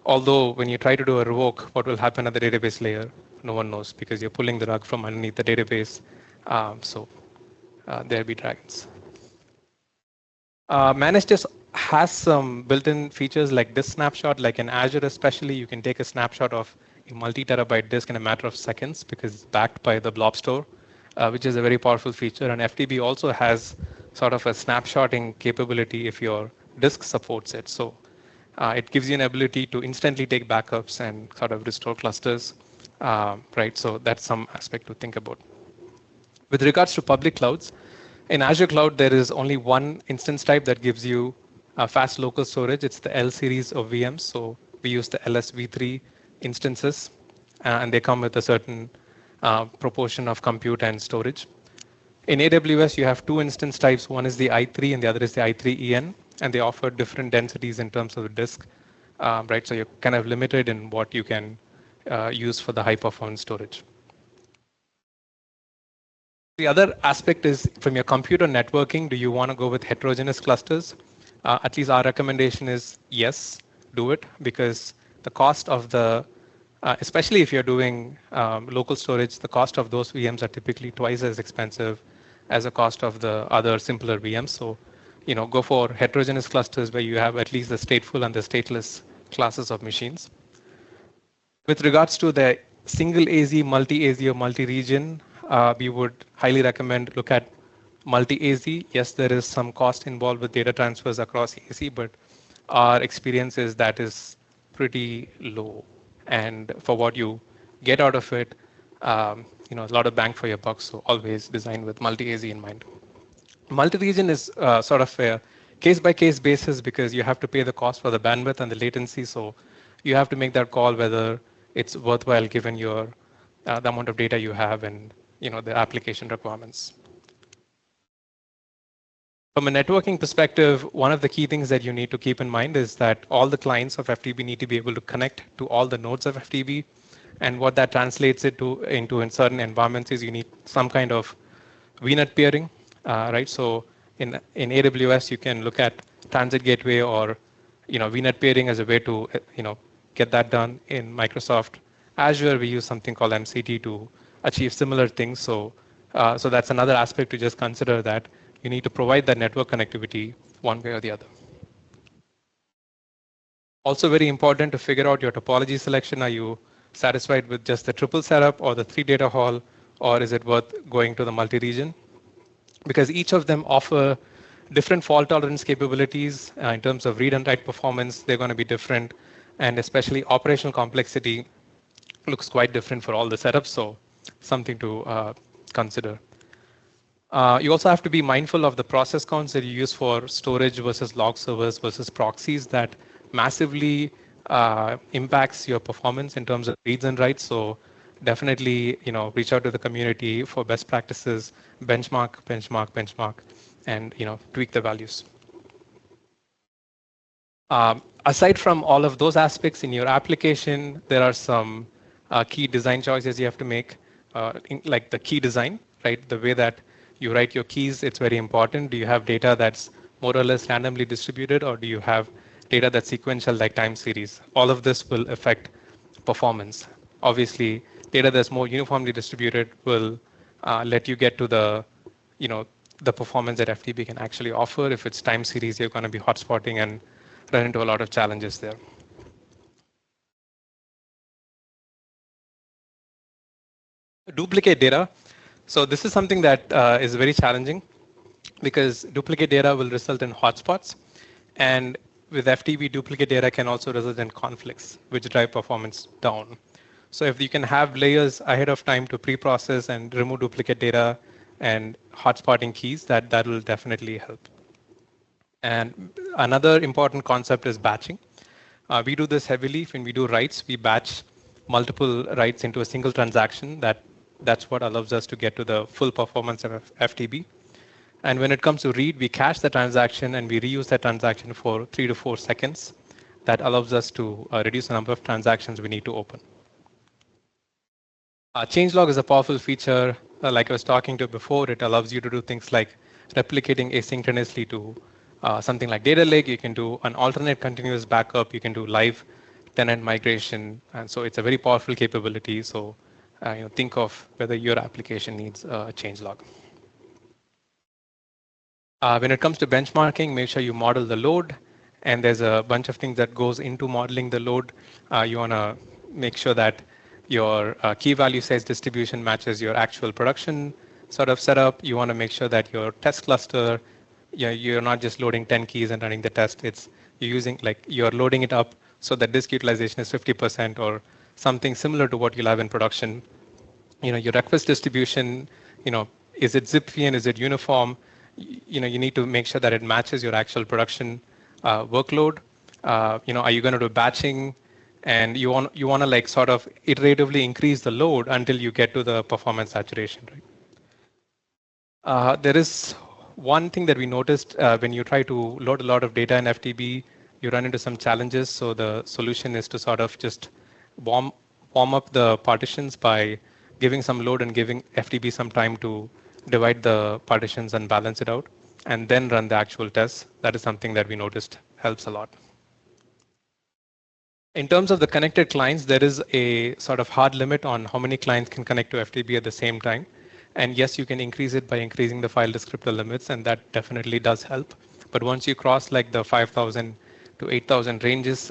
Although when you try to do a revoke, what will happen at the database layer, no one knows because you're pulling the rug from underneath the database. There be dragons. Managed disk has some built-in features like disk snapshot, like in Azure especially, you can take a snapshot of a multi-terabyte disk in a matter of seconds because it's backed by the blob store, which is a very powerful feature. And FDB also has sort of a snapshotting capability if your disk supports it. So it gives you an ability to instantly take backups and sort of restore clusters, right? So that's some aspect to think about. With regards to public clouds, in Azure Cloud, there is only one instance type that gives you fast local storage. It's the L series of VMs. So we use the LSV3 instances, and they come with a certain proportion of compute and storage. In AWS, you have two instance types. One is the i3 and the other is the i3EN, and they offer different densities in terms of the disk, right? So you're kind of limited in what you can use for the high performance storage. The other aspect is from your computer networking, do you want to go with heterogeneous clusters? At least our recommendation is yes, do it, because the cost of the, especially if you're doing local storage, the cost of those VMs are typically twice as expensive as the cost of the other simpler VMs. So, go for heterogeneous clusters where you have at least the stateful and the stateless classes of machines. With regards to the single AZ, multi-AZ or multi-region, we would highly recommend look at multi-AZ. Yes, there is some cost involved with data transfers across AZ, but our experience is that is pretty low. And for what you get out of it, a lot of bang for your buck. So always design with multi-AZ in mind. Multi-region is sort of a case-by-case basis because you have to pay the cost for the bandwidth and the latency. So you have to make that call whether it's worthwhile given your the amount of data you have and the application requirements. From a networking perspective, one of the key things that you need to keep in mind is that all the clients of FDB need to be able to connect to all the nodes of FDB. And what that translates into in certain environments is you need some kind of VNet peering, right? So in AWS, you can look at transit gateway or VNet peering as a way to get that done. In Microsoft Azure, we use something called MCT to achieve similar things. So that's another aspect to just consider, that you need to provide that network connectivity one way or the other. Also very important to figure out your topology selection. Are you satisfied with just the triple setup or the 3 data hall, or is it worth going to the multi-region? Because each of them offer different fault tolerance capabilities in terms of read and write performance. They're going to be different, and especially operational complexity looks quite different for all the setups. So something to consider. You also have to be mindful of the process counts that you use for storage versus log servers versus proxies. That massively impacts your performance in terms of reads and writes. So definitely, reach out to the community for best practices, benchmark, and tweak the values. Aside from all of those aspects in your application, there are some key design choices you have to make, like the key design, right? The way that you write your keys, it's very important. Do you have data that's more or less randomly distributed, or do you have data that's sequential like time series? All of this will affect performance. Obviously, data that's more uniformly distributed will let you get to the performance that FDB can actually offer. If it's time series, you're going to be hotspotting and run into a lot of challenges there. Duplicate data. So this is something that is very challenging because duplicate data will result in hotspots, and with FDB, duplicate data can also result in conflicts, which drive performance down. So if you can have layers ahead of time to pre-process and remove duplicate data and hotspotting keys, that will definitely help. And another important concept is batching. We do this heavily when we do writes. We batch multiple writes into a single transaction that That's what allows us to get to the full performance of FDB. And when it comes to read, we cache the transaction and we reuse that transaction for 3 to 4 seconds. That allows us to reduce the number of transactions we need to open. Changelog is a powerful feature. Like I was talking to before, it allows you to do things like replicating asynchronously to something like data lake. You can do an alternate continuous backup. You can do live tenant migration. And so it's a very powerful capability. So think of whether your application needs a changelog. When it comes to benchmarking, make sure you model the load. And there's a bunch of things that goes into modeling the load. You want to make sure that your key value size distribution matches your actual production sort of setup. You want to make sure that your test cluster, you're not just loading 10 keys and running the test. You're loading it up so that disk utilization is 50% or something similar to what you'll have in production. Your request distribution, is it Zipfian? Is it uniform? You need to make sure that it matches your actual production workload. Are you going to do batching? And you want to sort of iteratively increase the load until you get to the performance saturation, right? There is one thing that we noticed when you try to load a lot of data in FDB, you run into some challenges. So the solution is to sort of just warm up the partitions by giving some load and giving FDB some time to divide the partitions and balance it out, and then run the actual tests. That is something that we noticed helps a lot. In terms of the connected clients, there is a sort of hard limit on how many clients can connect to FDB at the same time. And yes, you can increase it by increasing the file descriptor limits, and that definitely does help. But once you cross like the 5,000 to 8,000 ranges,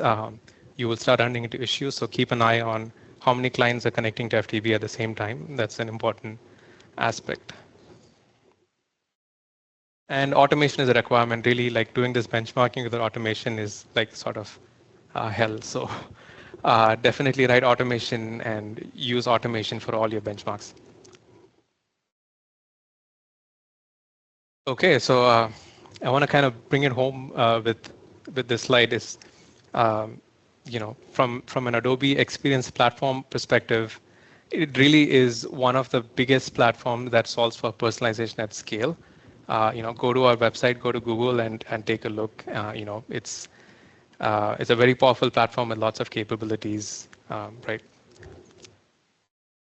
you will start running into issues. So keep an eye on how many clients are connecting to FDB at the same time. That's an important aspect. And automation is a requirement. Really, like doing this benchmarking with automation is like sort of hell. So definitely write automation and use automation for all your benchmarks. Okay, so I want to kind of bring it home with this slide. Is from an Adobe Experience Platform perspective, it really is one of the biggest platforms that solves for personalization at scale. Go to our website, go to Google, and take a look. It's a very powerful platform with lots of capabilities, right?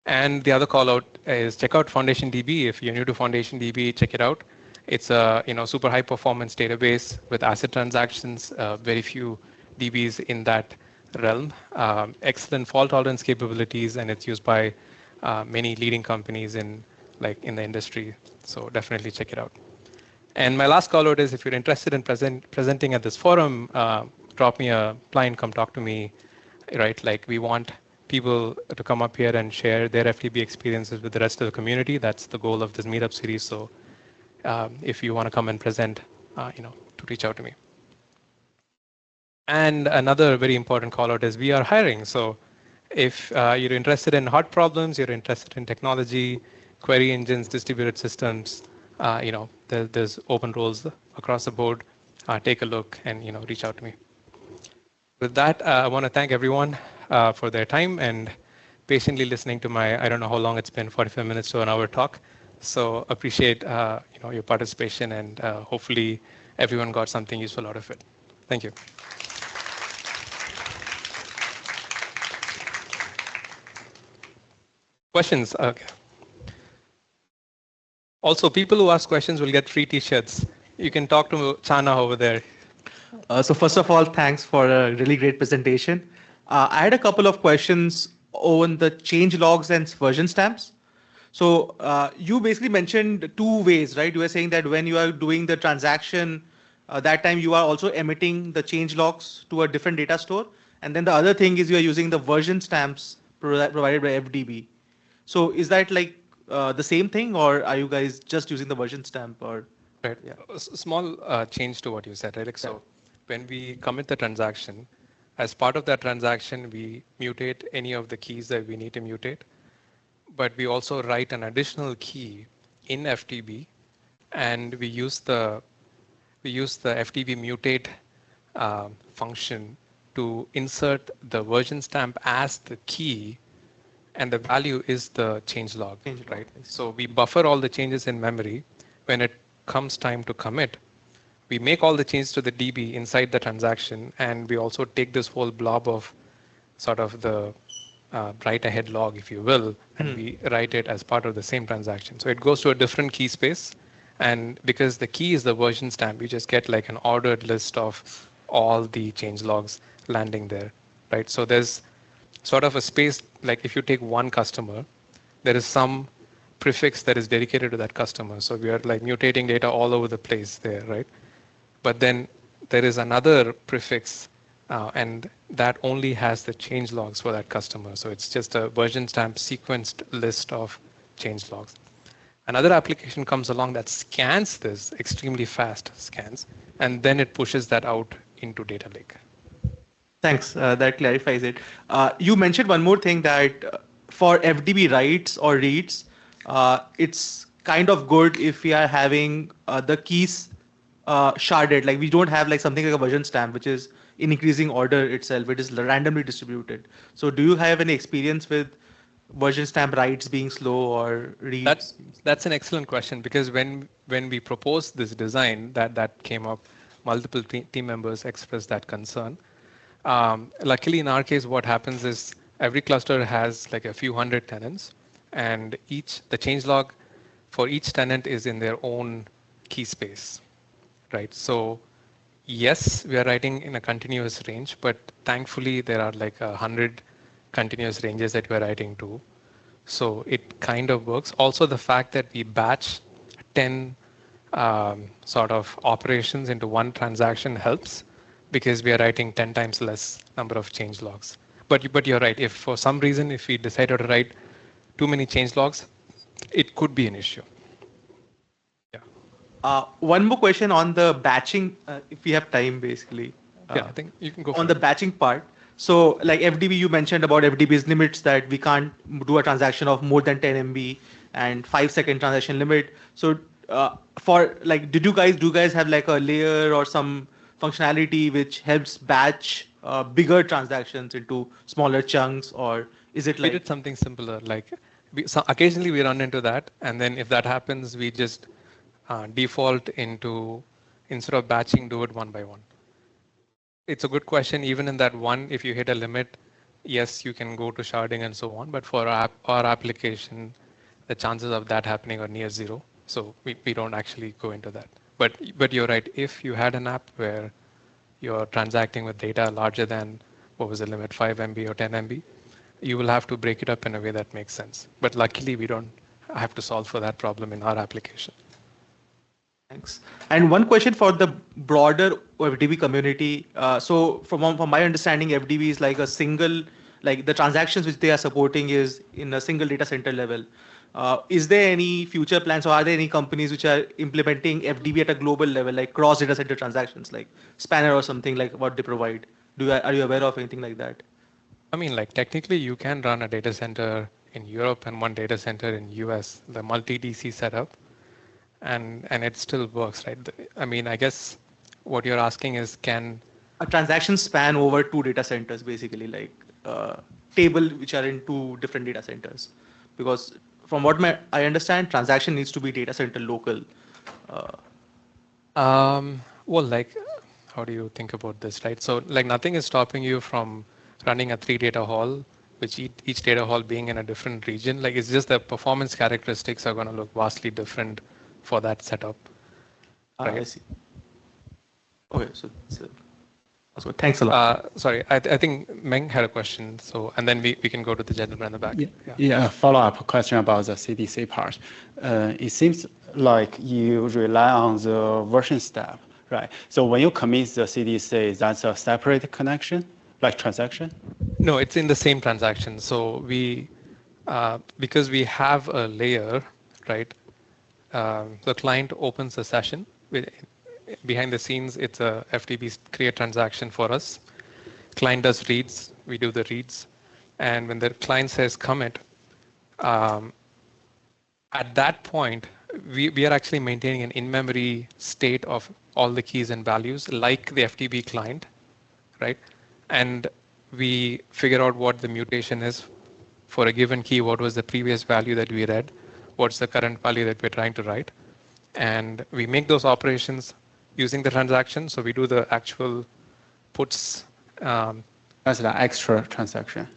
And the other call out is check out FoundationDB. If you're new to FoundationDB, check it out. It's a super high performance database with ACID transactions. Very few DBs in that realm. Excellent fault tolerance capabilities, and it's used by many leading companies in the industry. So definitely check it out. And my last call out is if you're interested in presenting at this forum, drop me a line, come talk to me, right? Like we want people to come up here and share their FDB experiences with the rest of the community. That's the goal of this Meetup series. So if you want to come and present, to reach out to me. And another very important call out is we are hiring. So if you're interested in hard problems, you're interested in technology, query engines, distributed systems, there's open roles across the board. Take a look and reach out to me. With that, I want to thank everyone for their time and patiently listening to my, I don't know how long it's been, 45 minutes to an hour talk. So appreciate your participation, and hopefully everyone got something useful out of it. Thank you. Questions? Okay. Also, people who ask questions will get free T-shirts. You can talk to Chana over there. So first of all, thanks for a really great presentation. I had a couple of questions on the change logs and version stamps. So you basically mentioned two ways, right? You were saying that when you are doing the transaction, that time you are also emitting the change logs to a different data store. And then the other thing is you are using the version stamps provided by FDB. So is that like the same thing, or are you guys just using the version stamp? Or right? Yeah. A small change to what you said, right? So when we commit the transaction, as part of that transaction, we mutate any of the keys that we need to mutate. But we also write an additional key in FDB, and we use the FDB mutate function to insert the version stamp as the key and the value is the change log, Change log, right? I see. So we buffer all the changes in memory. When it comes time to commit, we make all the changes to the DB inside the transaction, and we also take this whole blob of sort of the write ahead log, if you will, and we write it as part of the same transaction. So it goes to a different key space. And because the key is the version stamp, you just get like an ordered list of all the change logs landing there, right? So there's sort of a space, like if you take one customer, there is some prefix that is dedicated to that customer. So we are like mutating data all over the place there, right? But then there is another prefix, and that only has the change logs for that customer. So it's just a version stamp sequenced list of change logs. Another application comes along that scans this extremely fast scans, and then it pushes that out into data lake. Thanks. That clarifies it. You mentioned one more thing that for FDB writes or reads, it's kind of good if we are having the keys sharded. Like we don't have like something like a version stamp, which is in increasing order itself. It is randomly distributed. So do you have any experience with version stamp writes being slow or reads? That's an excellent question, because when we proposed this design, that came up, multiple team members expressed that concern. Luckily, in our case, what happens is every cluster has like a few hundred tenants, and the changelog for each tenant is in their own key space, right? So yes, we are writing in a continuous range, but thankfully there are like 100 continuous ranges that we're writing to. So it kind of works. Also, the fact that we batch 10 sort of operations into one transaction helps, because we are writing 10 times less number of change logs. But you're right. If for some reason, if we decided to write too many change logs, it could be an issue. Yeah. One more question on the batching, if we have time, basically. Yeah, I think you can go on for the batching part. So like FDB, you mentioned about FDB's limits that we can't do a transaction of more than 10 MB and 5-second transaction limit. So for like, do you guys have like a layer or some functionality which helps batch bigger transactions into smaller chunks, or is it like? We did something similar. Like occasionally we run into that, and then if that happens, we just default into, instead of batching, do it one by one. It's a good question. Even in that one, if you hit a limit, yes, you can go to sharding and so on. But for our application, the chances of that happening are near zero. So we don't actually go into that. But you're right. If you had an app where you're transacting with data larger than, what was the limit, 5 MB or 10 MB, you will have to break it up in a way that makes sense. But luckily, we don't have to solve for that problem in our application. Thanks. And one question for the broader FDB community. So from my understanding, FDB is like a single, like the transactions which they are supporting is in a single data center level. Is there any future plans, or are there any companies which are implementing FDB at a global level, like cross data center transactions, like Spanner or something like what they provide? Are you aware of anything like that? I mean, like technically you can run a data center in Europe and one data center in US, the multi-DC setup, and it still works, right? I mean, I guess what you're asking is, can a transaction span over 2 data centers, basically, like table which are in 2 different data centers? Because from what I understand, transaction needs to be data center local. Well, like, how do you think about this, right? So like nothing is stopping you from running a 3 data hall, which each data hall being in a different region. Like it's just the performance characteristics are going to look vastly different for that setup. Right? I see. Okay, so thanks a lot. Sorry, I think Meng had a question. So, and then we can go to the gentleman in the back. Yeah, follow-up question about the CDC part. It seems like you rely on the version step, right? So when you commit the CDC, that's a separate connection, like transaction? No, it's in the same transaction. So we, because we have a layer, right? The client opens a session. Behind the scenes, it's a FDB create transaction for us. Client does reads, we do the reads. And when the client says commit, at that point, we are actually maintaining an in-memory state of all the keys and values like the FDB client, right? And we figure out what the mutation is for a given key, what was the previous value that we read, what's the current value that we're trying to write, and we make those operations using the transaction. So we do the actual puts That's the extra transaction.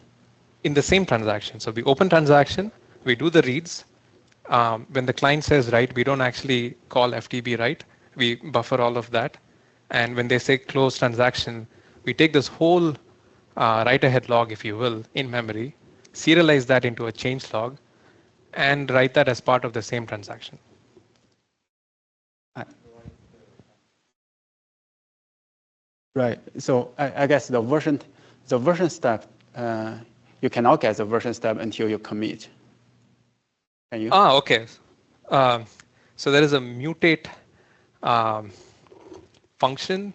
in the same transaction. So we open transaction, we do the reads. When the client says write, we don't actually call FDB write. We buffer all of that. And when they say close transaction, we take this whole write-ahead log, if you will, in memory, serialize that into a change log, and write that as part of the same transaction. Right. So I guess the version step, you cannot get the version step until you commit. Can you? Okay. So there is a mutate function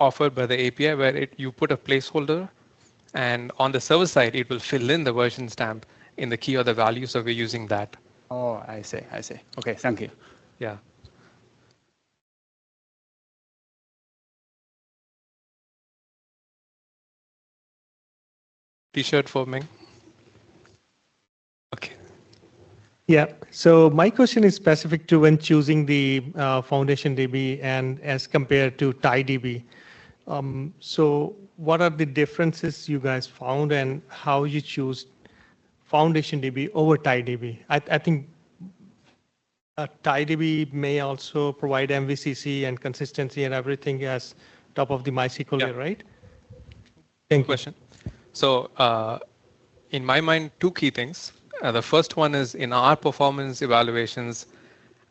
offered by the API where you put a placeholder, and on the server side, it will fill in the version stamp in the key or the value. So we're using that. Oh, I see. Okay, thank you. Yeah. T-shirt for Ming. Okay. Yeah. So my question is specific to when choosing the FoundationDB and as compared to TiDB. So what are the differences you guys found and how you choose FoundationDB over TiDB? I think TiDB may also provide MVCC and consistency and everything as top of the MySQL layer, right? Thank you. Question. So in my mind, two key things. The first one is in our performance evaluations,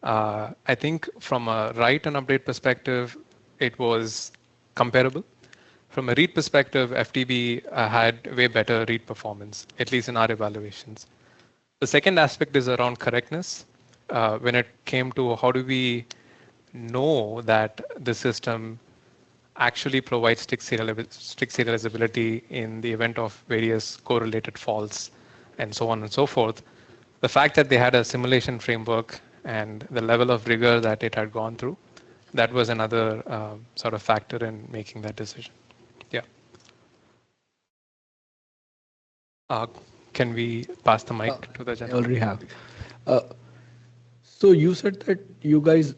I think from a write and update perspective, it was comparable. From a read perspective, FDB had way better read performance, at least in our evaluations. The second aspect is around correctness. When it came to how do we know that the system actually provides strict serializability in the event of various correlated faults and so on and so forth. The fact that they had a simulation framework and the level of rigor that it had gone through, that was another sort of factor in making that decision. Yeah. Can we pass the mic to the I gentleman? already have. So you said that you guys,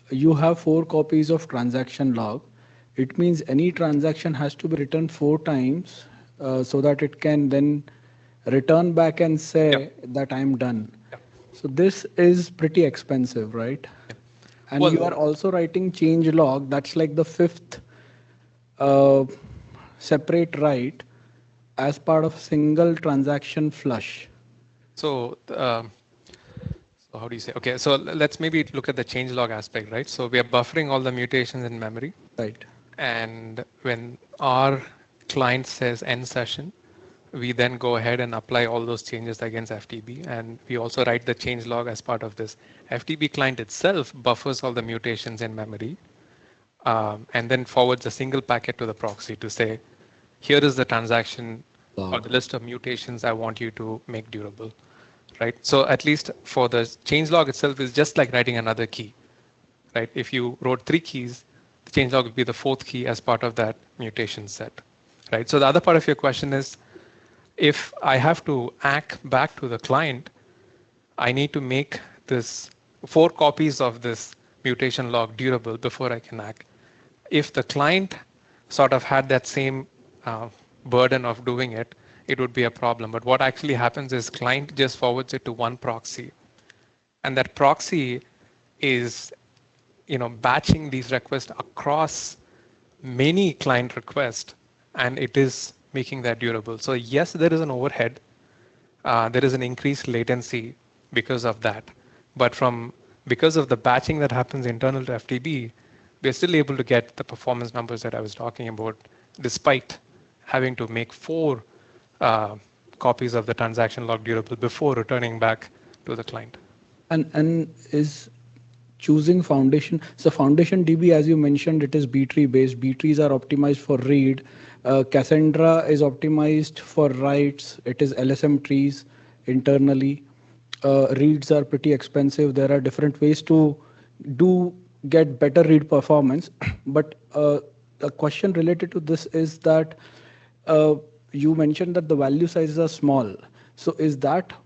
you have 4 copies of transaction log. It means any transaction has to be written 4 times so that it can then return back and say that I'm done. So this is pretty expensive, right? And you are also writing change log. That's like the 5th separate write as part of single transaction flush. So how do you say? Okay, so let's maybe look at the changelog aspect, right? So we are buffering all the mutations in memory. Right. And when our client says end session, we then go ahead and apply all those changes against FDB. And we also write the changelog as part of this. FDB client itself buffers all the mutations in memory and then forwards a single packet to the proxy to say, here is the transaction or the list of mutations I want you to make durable. Right. So at least for the changelog itself is just like writing another key. Right. If you wrote 3 keys, the changelog would be the 4th key as part of that mutation set. Right. So the other part of your question is, if I have to ACK back to the client, I need to make this 4 copies of this mutation log durable before I can ACK. If the client sort of had that same burden of doing it, it would be a problem. But what actually happens is client just forwards it to one proxy. And that proxy is, batching these requests across many client requests, and it is making that durable. So yes, there is an overhead. There is an increased latency because of that. But because of the batching that happens internal to FDB, we're still able to get the performance numbers that I was talking about, despite having to make 4 copies of the transaction log durable before returning back to the client. And is choosing Foundation, so FoundationDB, as you mentioned, it is B-tree based. B-trees are optimized for read. Cassandra is optimized for writes. It is LSM trees internally. Reads are pretty expensive. There are different ways to get better read performance. But a question related to this is that you mentioned that the value sizes are small. So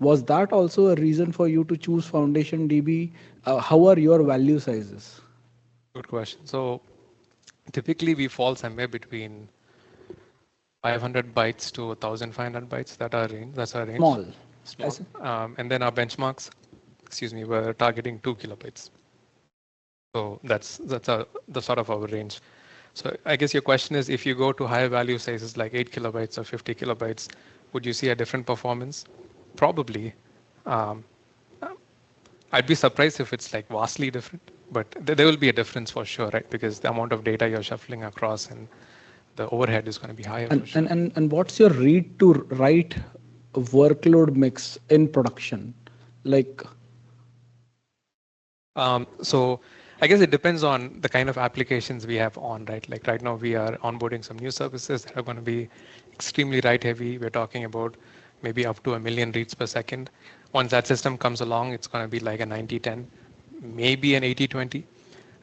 was that also a reason for you to choose FoundationDB? How are your value sizes? Good question. So typically we fall somewhere between 500 bytes to 1,500 bytes. That's our range. Small. Small. And then our benchmarks, we're targeting 2 kilobytes. So that's the sort of our range. So I guess your question is, if you go to higher value sizes like 8 kilobytes or 50 kilobytes, would you see a different performance? Probably. I'd be surprised if it's like vastly different, but there will be a difference for sure, right? Because the amount of data you're shuffling across and the overhead is going to be higher. And what's your read to write workload mix in production? Like, so I guess it depends on the kind of applications we have on, right? Like right now we are onboarding some new services that are going to be extremely write heavy. We're talking about maybe up to 1 million reads per second. Once that system comes along, it's going to be like a 90-10, maybe an 80-20.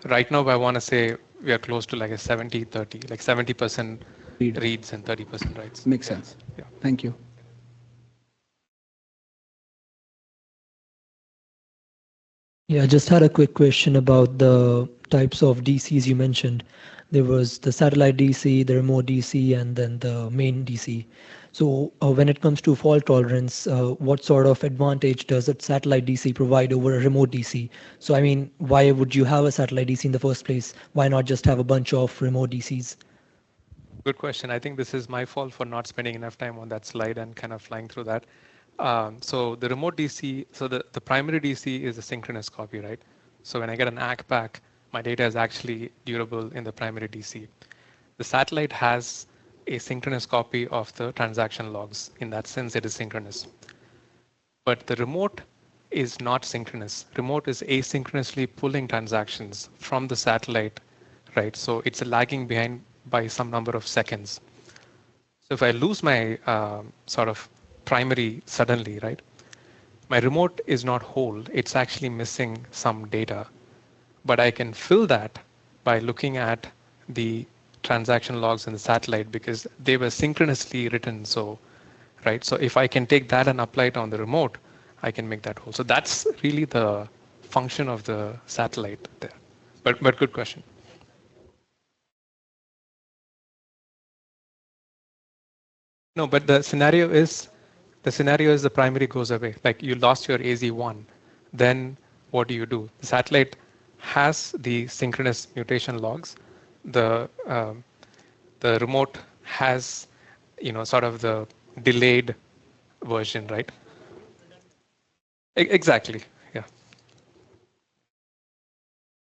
Right now, I want to say we are close to like a 70-30, like 70% reads and 30% writes. Makes sense. Yeah. Thank you. Yeah, I just had a quick question about the types of DCs you mentioned. There was the satellite DC, the remote DC, and then the main DC. So when it comes to fault tolerance, what sort of advantage does a satellite DC provide over a remote DC? So I mean, why would you have a satellite DC in the first place? Why not just have a bunch of remote DCs? Good question. I think this is my fault for not spending enough time on that slide and kind of flying through that. So the remote DC, so the primary DC is a synchronous copy, right? So when I get an ACK back, my data is actually durable in the primary DC. The satellite has a synchronous copy of the transaction logs. In that sense, it is synchronous. But the remote is not synchronous. Remote is asynchronously pulling transactions from the satellite, right? So it's lagging behind by some number of seconds. So if I lose my sort of primary suddenly, right? My remote is not whole. It's actually missing some data. But I can fill that by looking at the transaction logs in the satellite because they were synchronously written. So, right. So if I can take that and apply it on the remote, I can make that whole. So that's really the function of the satellite there. But good question. No, but the scenario is the primary goes away. Like you lost your AZ1, then what do? The satellite has the synchronous mutation logs. The remote has, sort of the delayed version, right? Exactly.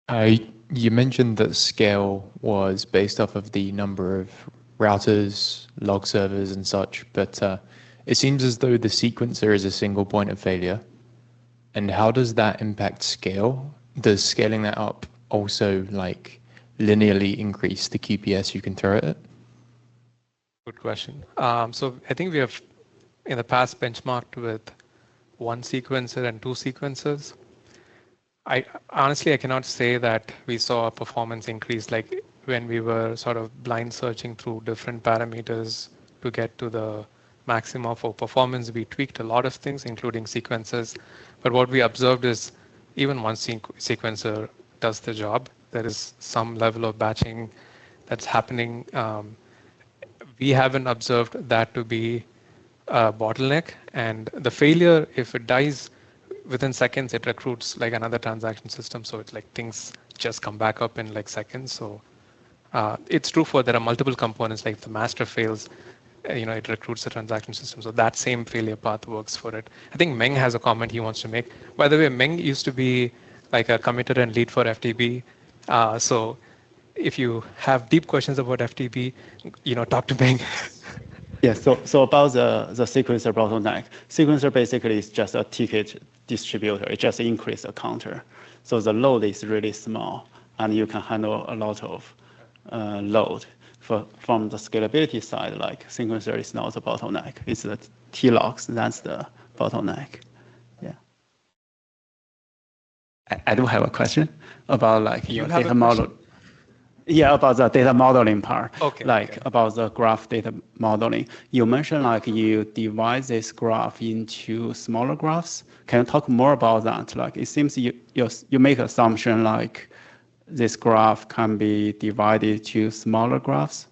Yeah. You mentioned that scale was based off of the number of routers, log servers, and such, but it seems as though the sequencer is a single point of failure. And how does that impact scale? Does scaling that up also like linearly increase the QPS you can throw at it? Good question. So I think we have in the past benchmarked with 1 sequencer and 2 sequencers. I cannot say that we saw a performance increase like when we were sort of blind searching through different parameters to get to the maximum for performance. We tweaked a lot of things, including sequencers. But what we observed is even 1 sequencer does the job. There is some level of batching that's happening. We haven't observed that to be a bottleneck. And the failure, if it dies within seconds, it recruits like another transaction system. So it's like things just come back up in like seconds. So it's true for there are multiple components, like if the master fails, it recruits the transaction system. So that same failure path works for it. I think Meng has a comment he wants to make. By the way, Meng used to be like a committer and lead for FDB. So if you have deep questions about FDB, talk to Meng. Yeah, so about the sequencer bottleneck. Sequencer basically is just a ticket distributor. It just increases the counter. So the load is really small, and you can handle a lot of load. From the scalability side, like sequencer is not the bottleneck. It's the T-logs, that's the bottleneck. Yeah. I do have a question about like your data model. Yeah, about the data modeling part. Okay. Like okay. about the graph data modeling. You mentioned like you divide this graph into smaller graphs. Can you talk more about that? Like it seems you make assumption like this graph can be divided to smaller graphs.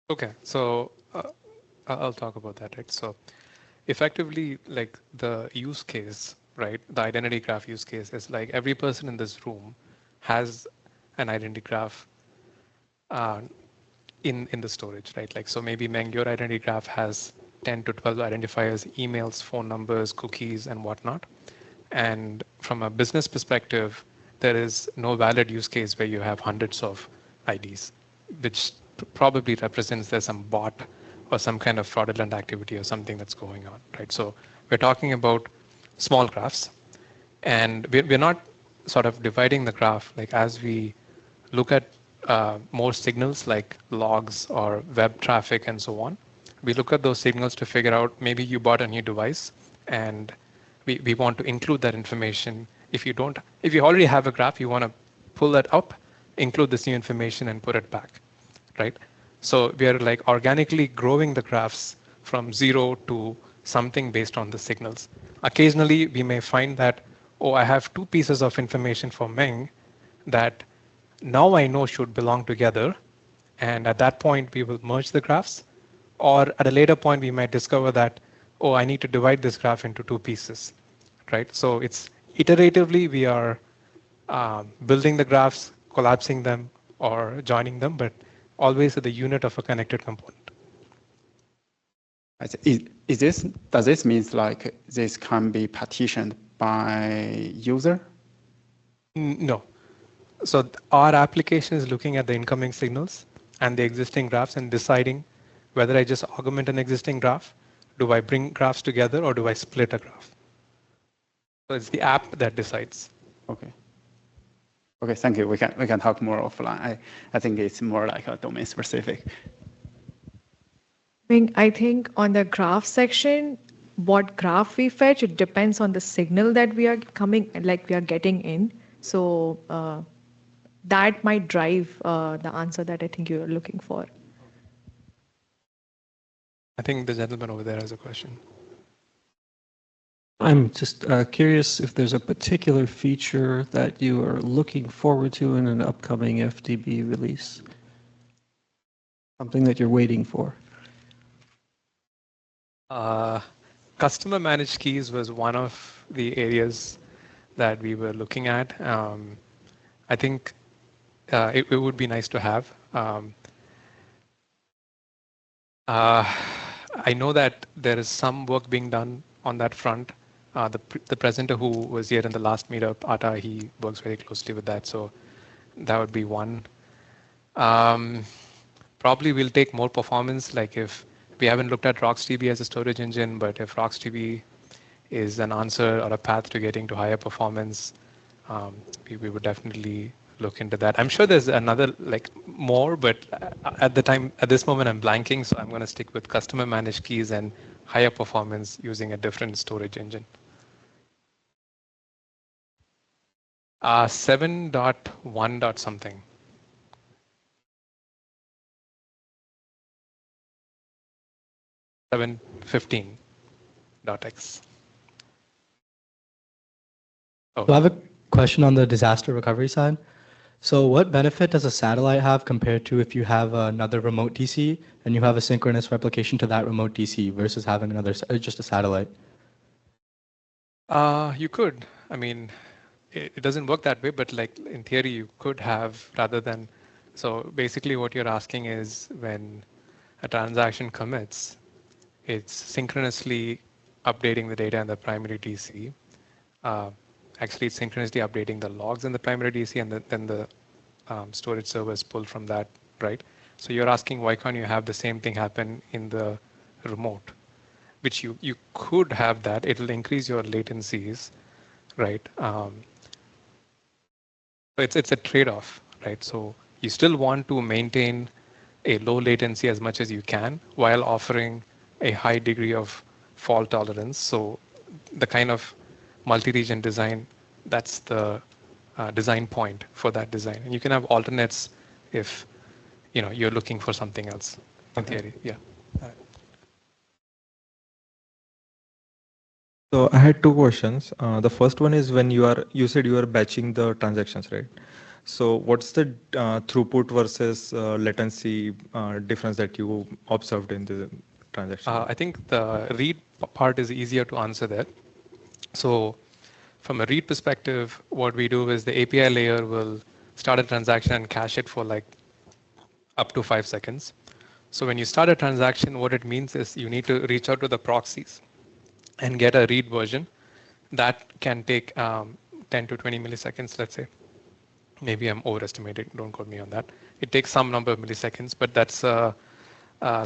Okay, so I'll talk about that, right? So effectively, like the use case, right? The identity graph use case is like every person in this room has an identity graph uh, in the storage, right? Like, so maybe Meng, your identity graph has 10 to 12 identifiers, emails, phone numbers, cookies, and whatnot. And from a business perspective, there is no valid use case where you have hundreds of IDs, which probably represents there's some bot or some kind of fraudulent activity or something that's going on, right? So we're talking about small graphs, and we're not sort of dividing the graph like as we look at more signals like logs or web traffic and so on. We look at those signals to figure out maybe you bought a new device and we want to include that information. If you already have a graph, you want to pull that up, include this new information and put it back, right? So we are like organically growing the graphs from 0 to something based on the signals. Occasionally, we may find that, oh, I have 2 pieces of information for Meng that now I know should belong together. And at that point, we will merge the graphs. Or at a later point, we might discover that, oh, I need to divide this graph into 2 pieces, right? So it's iteratively, we are building the graphs, collapsing them, or joining them, but always at the unit of a connected component. Does this mean like this can be partitioned by user? No. So our application is looking at the incoming signals and the existing graphs and deciding whether I just augment an existing graph, do I bring graphs together, or do I split a graph? So it's the app that decides. Okay. Okay, thank you. We can talk more offline. I think it's more like a domain specific. I think on the graph section, what graph we fetch, it depends on the signal that we are getting in. So that might drive the answer that I think you're looking for. I think the gentleman over there has a question. I'm just curious if there's a particular feature that you are looking forward to in an upcoming FDB release. Something that you're waiting for. Customer managed keys was one of the areas that we were looking at. I think it would be nice to have. I know that there is some work being done on that front. The presenter who was here in the last meetup, Ata, he works very closely with that. So that would be one. Probably we'll take more performance, like if we haven't looked at RocksDB as a storage engine, but if RocksDB is an answer or a path to getting to higher performance, we would definitely look into that. I'm sure there's another more, but at this moment I'm blanking, so I'm going to stick with customer managed keys and higher performance using a different storage engine. 7.1. something. 7.15.x. Oh. So I have a question on the disaster recovery side. So what benefit does a satellite have compared to if you have another remote DC and you have a synchronous replication to that remote DC versus having another, just a satellite? You could. I mean, it doesn't work that way, but in theory, you could have rather than. So basically what you're asking is when a transaction commits, it's synchronously updating the data in the primary DC. Actually, it's synchronously updating the logs in the primary DC, and then the storage servers pull from that, right? So you're asking why can't you have the same thing happen in the remote, which you could have that. It'll increase your latencies, right? It's a trade-off, right? So you still want to maintain a low latency as much as you can while offering a high degree of fault tolerance. So the kind of multi-region design, that's the design point for that design. And you can have alternates if you're looking for something else in theory. Yeah. So I had two questions. The first one is when you said you are batching the transactions, right? So what's the throughput versus latency difference that you observed in the transaction? I think the read part is easier to answer there. So from a read perspective, what we do is the API layer will start a transaction and cache it for like up to 5 seconds. So when you start a transaction, what it means is you need to reach out to the proxies and get a read version. That can take 10 to 20 milliseconds, let's say. Maybe I'm overestimating, don't quote me on that. It takes some number of milliseconds, but that's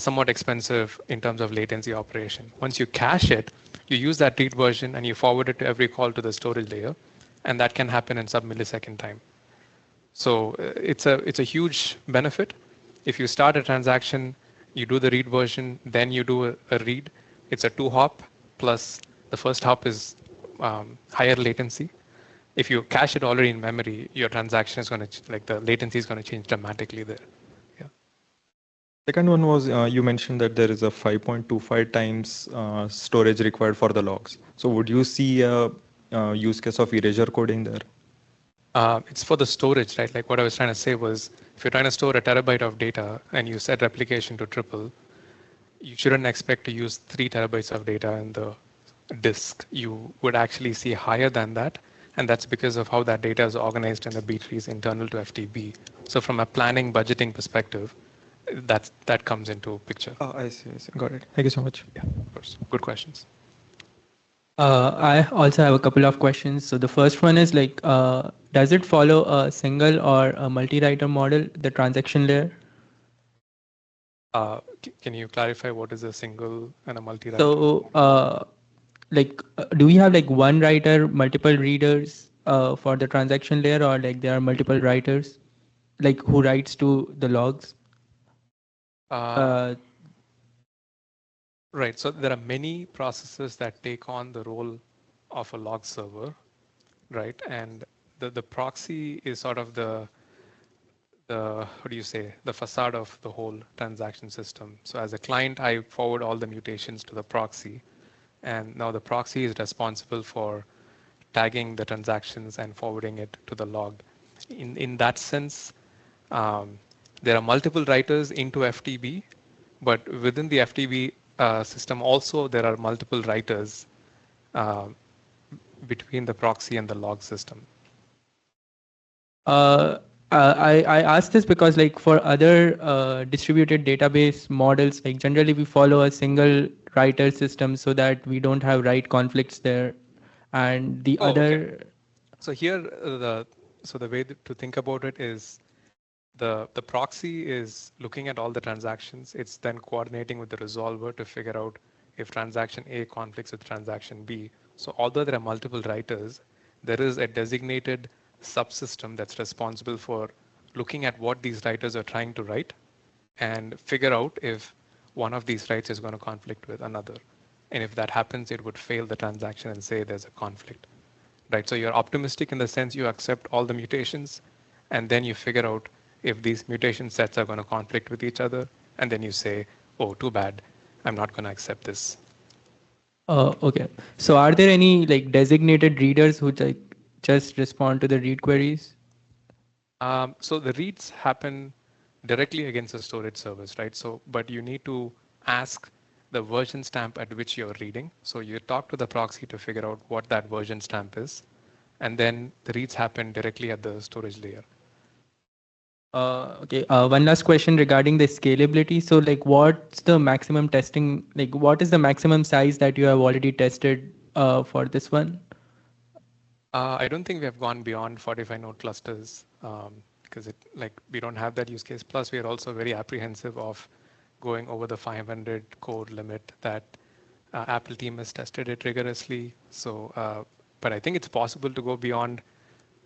somewhat expensive in terms of latency operation. Once you cache it, you use that read version and you forward it to every call to the storage layer, and that can happen in sub-millisecond time. So it's a huge benefit. If you start a transaction, you do the read version, then you do a read. It's a 2-hop, plus the first hop is higher latency. If you cache it already in memory, your transaction is going to, the latency is going to change dramatically there. Yeah. Second one was you mentioned that there is a 5.25 times storage required for the logs. So would you see a use case of erasure coding there? It's for the storage, right? Like what I was trying to say was, if you're trying to store a terabyte of data and you set replication to triple, you shouldn't expect to use 3 terabytes of data in the disk. You would actually see higher than that. And that's because of how that data is organized in the B trees internal to FDB. So from a planning, budgeting perspective, that comes into picture. Oh, I see. Got it. Thank you so much. Yeah, of course. Good questions. I also have a couple of questions. So the first one is does it follow a single or a multi-writer model, the transaction layer? Can you clarify what is a single and a multi-writer? So do we have one writer, multiple readers for the transaction layer, or there are multiple writers, who writes to the logs? Right. So there are many processes that take on the role of a log server, right? And the proxy is sort of the the facade of the whole transaction system. So as a client, I forward all the mutations to the proxy. And now the proxy is responsible for tagging the transactions and forwarding it to the log. In that sense, there are multiple writers into FDB, but within the FDB system also there are multiple writers between the proxy and the log system. I asked this because for other distributed database models, generally we follow a single writer system so that we don't have write conflicts there. And the other. Okay. So here, the way to think about it is the proxy is looking at all the transactions. It's then coordinating with the resolver to figure out if transaction A conflicts with transaction B. So although there are multiple writers, there is a designated subsystem that's responsible for looking at what these writers are trying to write and figure out if one of these writes is going to conflict with another. And if that happens, it would fail the transaction and say there's a conflict, right? So you're optimistic in the sense you accept all the mutations, and then you figure out if these mutation sets are going to conflict with each other, and then you say, oh, too bad, I'm not going to accept this. Okay. So are there any designated readers who just respond to the read queries? So the reads happen directly against the storage service, right? So, but you need to ask the version stamp at which you're reading. So you talk to the proxy to figure out what that version stamp is, and then the reads happen directly at the storage layer. Okay. One last question regarding the scalability. So what's the maximum testing, what is the maximum size that you have already tested for this one? I don't think we have gone beyond 45 node clusters because we don't have that use case. Plus, we are also very apprehensive of going over the 500 core limit that Apple team has tested it rigorously. So, but I think it's possible to go beyond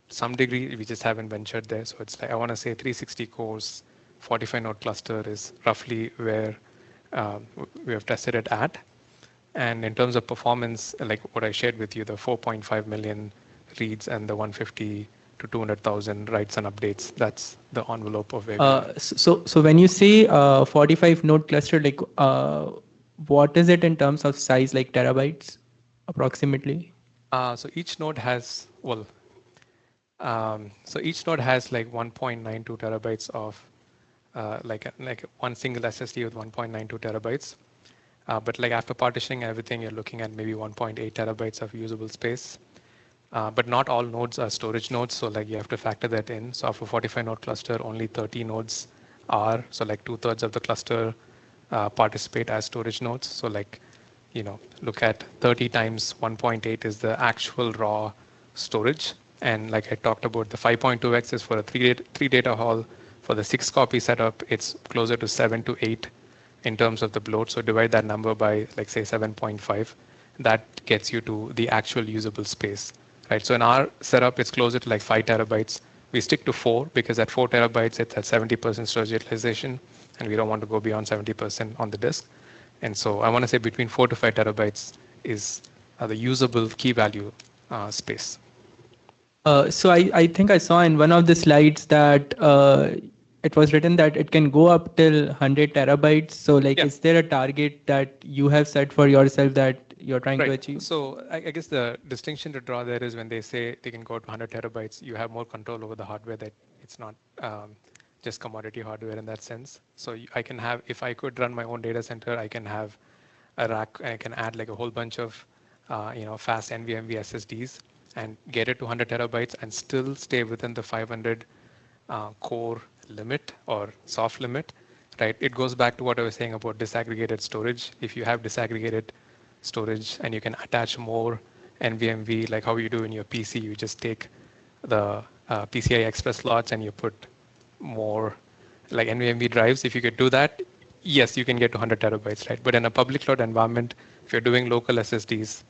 some degree. We just haven't ventured there. So it's I want to say 360 cores, 45 node cluster is roughly where we have tested it at. And in terms of performance, like what I shared with you, the 4.5 million reads and the 150 to to 200,000 writes and updates. That's the envelope of where So when you say 45 node cluster, like what is it in terms of size, like terabytes approximately? So each node has, well, so each node has like 1.92 terabytes of like one single SSD with 1.92 terabytes. But like after partitioning everything, you're looking at maybe 1.8 terabytes of usable space. But not all nodes are storage nodes, so like you have to factor that in. So after 45 node cluster, only 30 nodes are, so like 2/3 of the cluster participate as storage nodes. So like, look at 30 times 1.8 is the actual raw storage. And like I talked about, the 5.2x is for a three data hall. For the 6 copy setup, it's closer to 7 to 8 in terms of the bloat. So divide that number by like say 7.5. That gets you to the actual usable space, right? So in our setup, it's closer to like 5 terabytes. We stick to 4 because at 4 terabytes, it's at 70% storage utilization, and we don't want to go beyond 70% on the disk. And so I want to say between 4 to 5 terabytes is the usable key value space. So I think I saw in one of the slides that it was written that it can go up till 100 terabytes. So like, is there a target that you have set for yourself that you're trying to achieve? So I guess the distinction to draw there is when they say they can go to 100 terabytes, you have more control over the hardware, that it's not just commodity hardware in that sense. So I can have, if I could run my own data center, I can have a rack, I can add like a whole bunch of fast NVMe SSDs and get it to 100 terabytes and still stay within the 500 core limit or soft limit, right? It goes back to what I was saying about disaggregated storage. If you have disaggregated storage and you can attach more NVMe, like how you do in your PC, you just take the PCI Express slots and you put more like NVMe drives. If you could do that, yes, you can get to 100 terabytes, right? But in a public cloud environment, if you're doing local SSDs,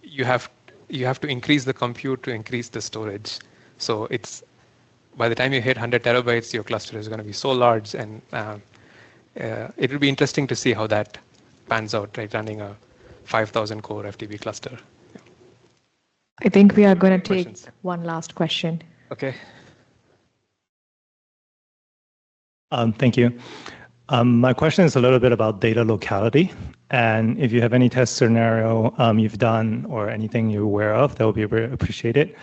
you have to increase the compute to increase the storage. So it's, by the time you hit 100 terabytes, your cluster is going to be so large, and it will be interesting to see how that pans out, right? Running a 5,000 core FDB cluster. I think we are going to take one last question. Okay. Thank you. My question is a little bit about data locality. And if you have any test scenario you've done or anything you're aware of, that would be very appreciated.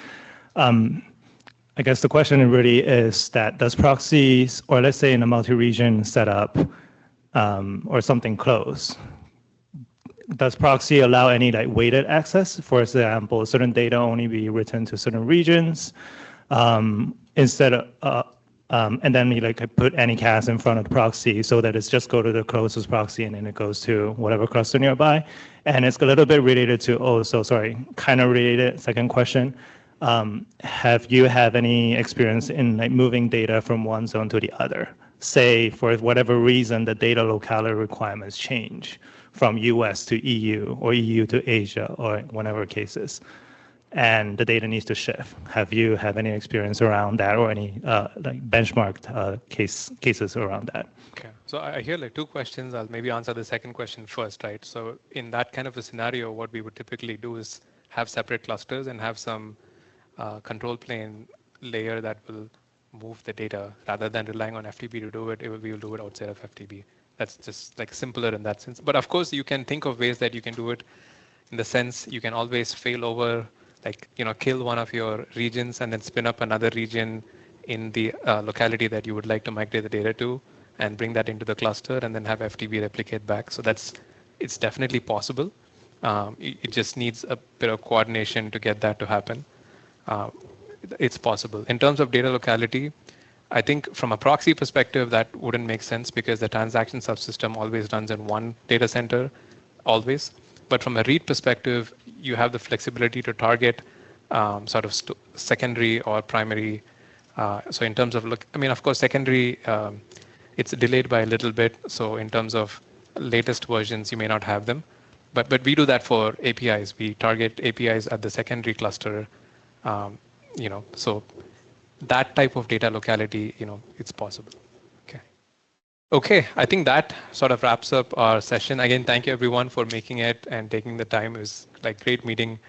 I guess the question really is that does proxies, or let's say in a multi-region setup or something close, does proxy allow any like weighted access? For example, certain data only be written to certain regions instead of, and then you like put any cas in front of the proxy so that it's just go to the closest proxy and then it goes to whatever cluster nearby. And it's a little bit related to, kind of related, second question. Have you have any experience in like moving data from one zone to the other? Say for whatever reason, the data locality requirements change from US to EU or EU to Asia or whatever cases, and the data needs to shift. Have you have any experience around that or any like benchmarked cases around that? Okay, so I hear like 2 questions. I'll maybe answer the second question first, right? So in that kind of a scenario, what we would typically do is have separate clusters and have some control plane layer that will move the data rather than relying on FDB to do it. We will do it outside of FDB. That's just like simpler in that sense. But of course, you can think of ways that you can do it in the sense you can always fail over, like, kill one of your regions and then spin up another region in the locality that you would like to migrate the data to and bring that into the cluster and then have FDB replicate back. So it's definitely possible. It just needs a bit of coordination to get that to happen. It's possible. In terms of data locality, I think from a proxy perspective, that wouldn't make sense because the transaction subsystem always runs in one data center, always. But from a read perspective, you have the flexibility to target sort of secondary or primary. So in terms of, of course, secondary, it's delayed by a little bit. So in terms of latest versions, you may not have them. But we do that for APIs. We target APIs at the secondary cluster. So that type of data locality, it's possible. Okay, I think that sort of wraps up our session. Again, thank you everyone for making it and taking the time. It was like great meeting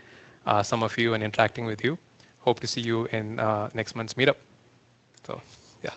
some of you and interacting with you. hope to see you in next month's meetup. So, yeah.